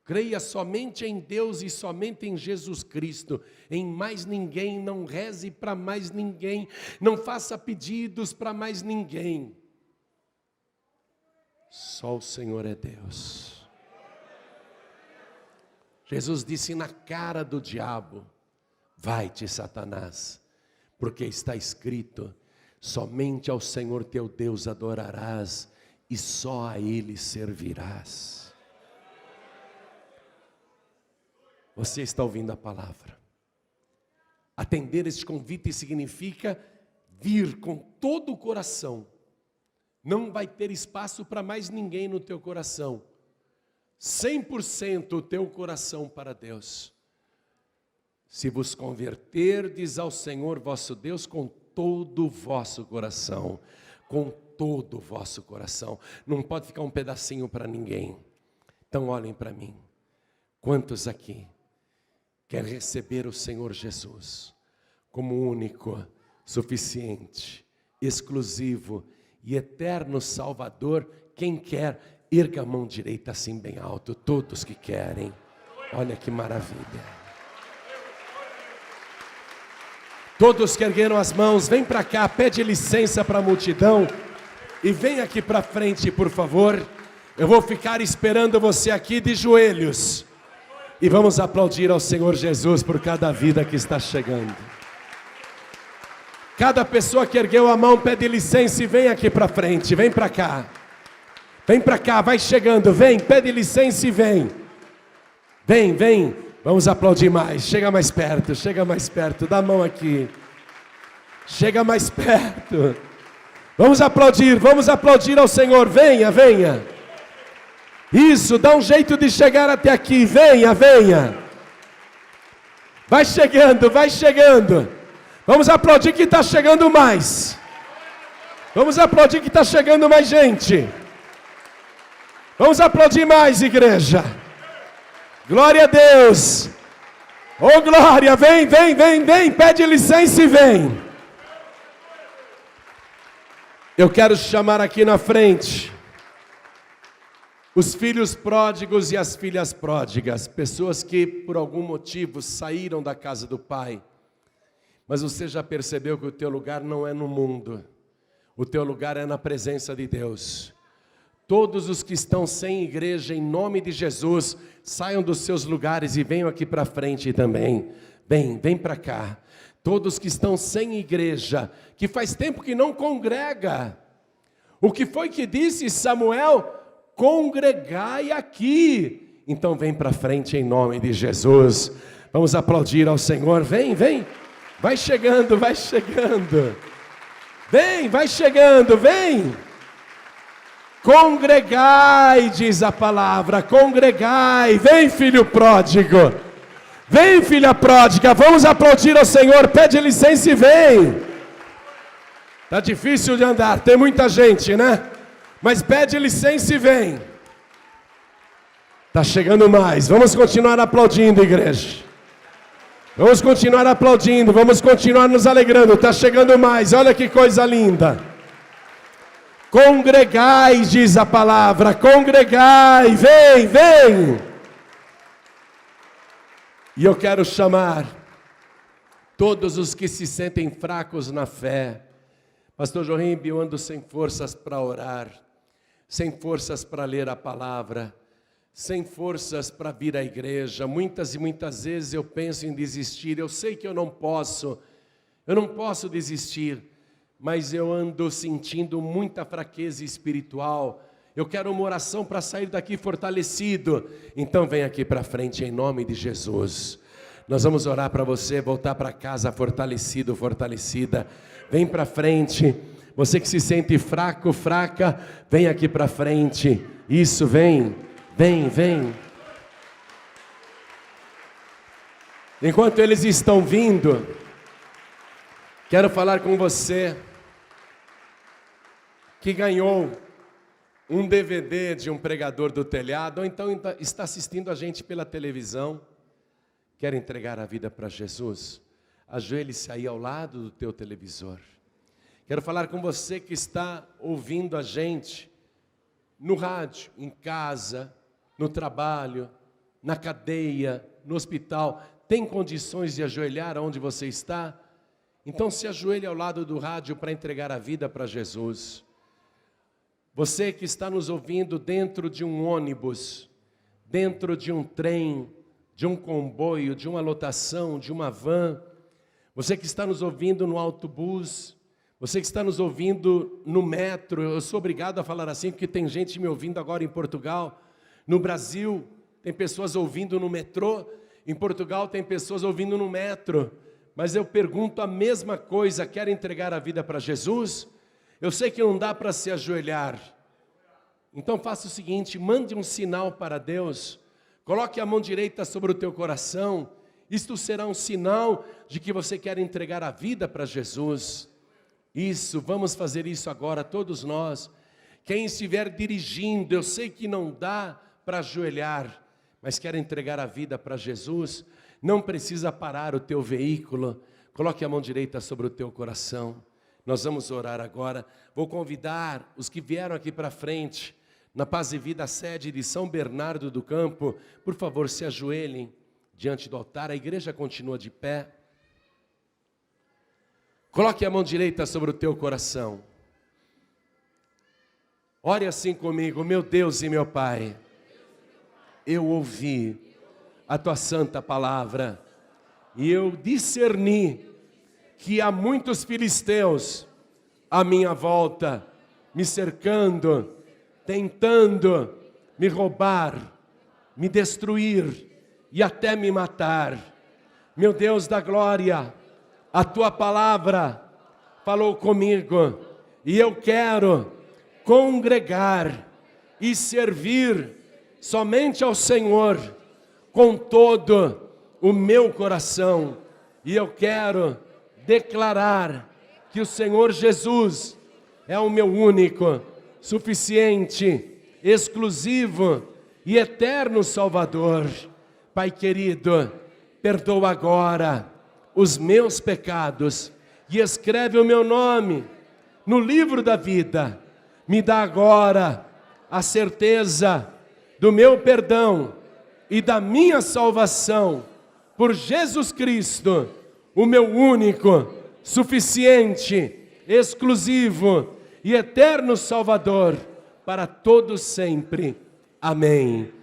Creia somente em Deus e somente em Jesus Cristo. Em mais ninguém, não reze para mais ninguém. Não faça pedidos para mais ninguém. Só o Senhor é Deus. Jesus disse na cara do diabo: vai-te, Satanás, porque está escrito: somente ao Senhor teu Deus adorarás e só a Ele servirás. Você está ouvindo a palavra. Atender este convite significa vir com todo o coração. Não vai ter espaço para mais ninguém no teu coração. 100% o teu coração para Deus. Se vos converterdes ao Senhor vosso Deus com todo o vosso coração. Com todo o vosso coração. Não pode ficar um pedacinho para ninguém. Então olhem para mim. Quantos aqui quer receber o Senhor Jesus como único, suficiente, exclusivo e eterno Salvador? Quem quer, erga a mão direita assim bem alto. Todos que querem. Olha que maravilha. Todos que ergueram as mãos, vem para cá, pede licença para a multidão e vem aqui para frente, por favor. Eu vou ficar esperando você aqui de joelhos. E vamos aplaudir ao Senhor Jesus por cada vida que está chegando. Cada pessoa que ergueu a mão pede licença e vem aqui para frente, vem para cá. Vem para cá, vai chegando, vem, pede licença e vem. Vem, vem, vamos aplaudir mais, chega mais perto, dá a mão aqui. Chega mais perto. Vamos aplaudir ao Senhor, venha, venha. Isso, dá um jeito de chegar até aqui. Venha, venha. Vai chegando, vai chegando. Vamos aplaudir que está chegando mais. Vamos aplaudir que está chegando mais gente. Vamos aplaudir mais, igreja. Glória a Deus. Oh, glória, vem, vem, vem, vem. Pede licença e vem. Eu quero chamar aqui na frente os filhos pródigos e as filhas pródigas, pessoas que por algum motivo saíram da casa do Pai, mas você já percebeu que o teu lugar não é no mundo, o teu lugar é na presença de Deus. Todos os que estão sem igreja, em nome de Jesus, saiam dos seus lugares e venham aqui para frente também. Vem para cá. Todos que estão sem igreja, que faz tempo que não congrega. O que foi que disse Samuel? Congregai aqui. Então vem para frente em nome de Jesus. Vamos aplaudir ao Senhor. Vem, vem. Vai chegando, vai chegando. Vem, vai chegando, vem. Congregai, diz a palavra, congregai. Vem, filho pródigo. Vem, filha pródiga. Vamos aplaudir ao Senhor. Pede licença e vem. Tá difícil de andar, tem muita gente, né? Mas pede licença e vem. Tá chegando mais. Vamos continuar aplaudindo, igreja. Vamos continuar aplaudindo, vamos continuar nos alegrando. Tá chegando mais. Olha que coisa linda. Congregai, diz a palavra. Congregai, vem, vem. E eu quero chamar todos os que se sentem fracos na fé. Pastor Jorimbe, eu ando sem forças para orar, sem forças para ler a palavra, sem forças para vir à igreja. Muitas e muitas vezes eu penso em desistir. Eu sei que eu não posso desistir, mas eu ando sentindo muita fraqueza espiritual. Eu quero uma oração para sair daqui fortalecido. Então vem aqui para frente em nome de Jesus. Nós vamos orar para você voltar para casa fortalecido, fortalecida. Vem para frente. Você que se sente fraco, fraca, vem aqui para frente. Isso, vem, vem, vem. Enquanto eles estão vindo, quero falar com você que ganhou um DVD de um pregador do telhado, ou então está assistindo a gente pela televisão, quer entregar a vida para Jesus? Ajoelhe-se aí ao lado do teu televisor. Quero falar com você que está ouvindo a gente no rádio, em casa, no trabalho, na cadeia, no hospital. Tem condições de ajoelhar onde você está? Então se ajoelhe ao lado do rádio para entregar a vida para Jesus. Você que está nos ouvindo dentro de um ônibus, dentro de um trem, de um comboio, de uma lotação, de uma van, você que está nos ouvindo no autobus, você que está nos ouvindo no metro, eu sou obrigado a falar assim porque tem gente me ouvindo agora em Portugal, no Brasil tem pessoas ouvindo no metrô, em Portugal tem pessoas ouvindo no metro, mas eu pergunto a mesma coisa, quer entregar a vida para Jesus? Eu sei que não dá para se ajoelhar, então faça o seguinte, mande um sinal para Deus, coloque a mão direita sobre o teu coração, isto será um sinal de que você quer entregar a vida para Jesus. Isso, vamos fazer isso agora, todos nós. Quem estiver dirigindo, eu sei que não dá para ajoelhar, mas quer entregar a vida para Jesus, não precisa parar o teu veículo, coloque a mão direita sobre o teu coração. Nós vamos orar agora. Vou convidar os que vieram aqui para frente, na Paz e Vida, sede de São Bernardo do Campo, por favor, se ajoelhem diante do altar. A igreja continua de pé. Coloque a mão direita sobre o teu coração. Ore assim comigo. Meu Deus e meu Pai, eu ouvi a tua santa palavra e eu discerni que há muitos filisteus à minha volta, me cercando, tentando me roubar, me destruir e até me matar. Meu Deus da glória, a tua palavra falou comigo e eu quero congregar e servir somente ao Senhor, com todo o meu coração. E eu quero declarar que o Senhor Jesus é o meu único, suficiente, exclusivo e eterno Salvador. Pai querido, perdoa agora os meus pecados e escreve o meu nome no livro da vida. Me dá agora a certeza do meu perdão e da minha salvação por Jesus Cristo, o meu único, suficiente, exclusivo e eterno Salvador, para todos sempre. Amém.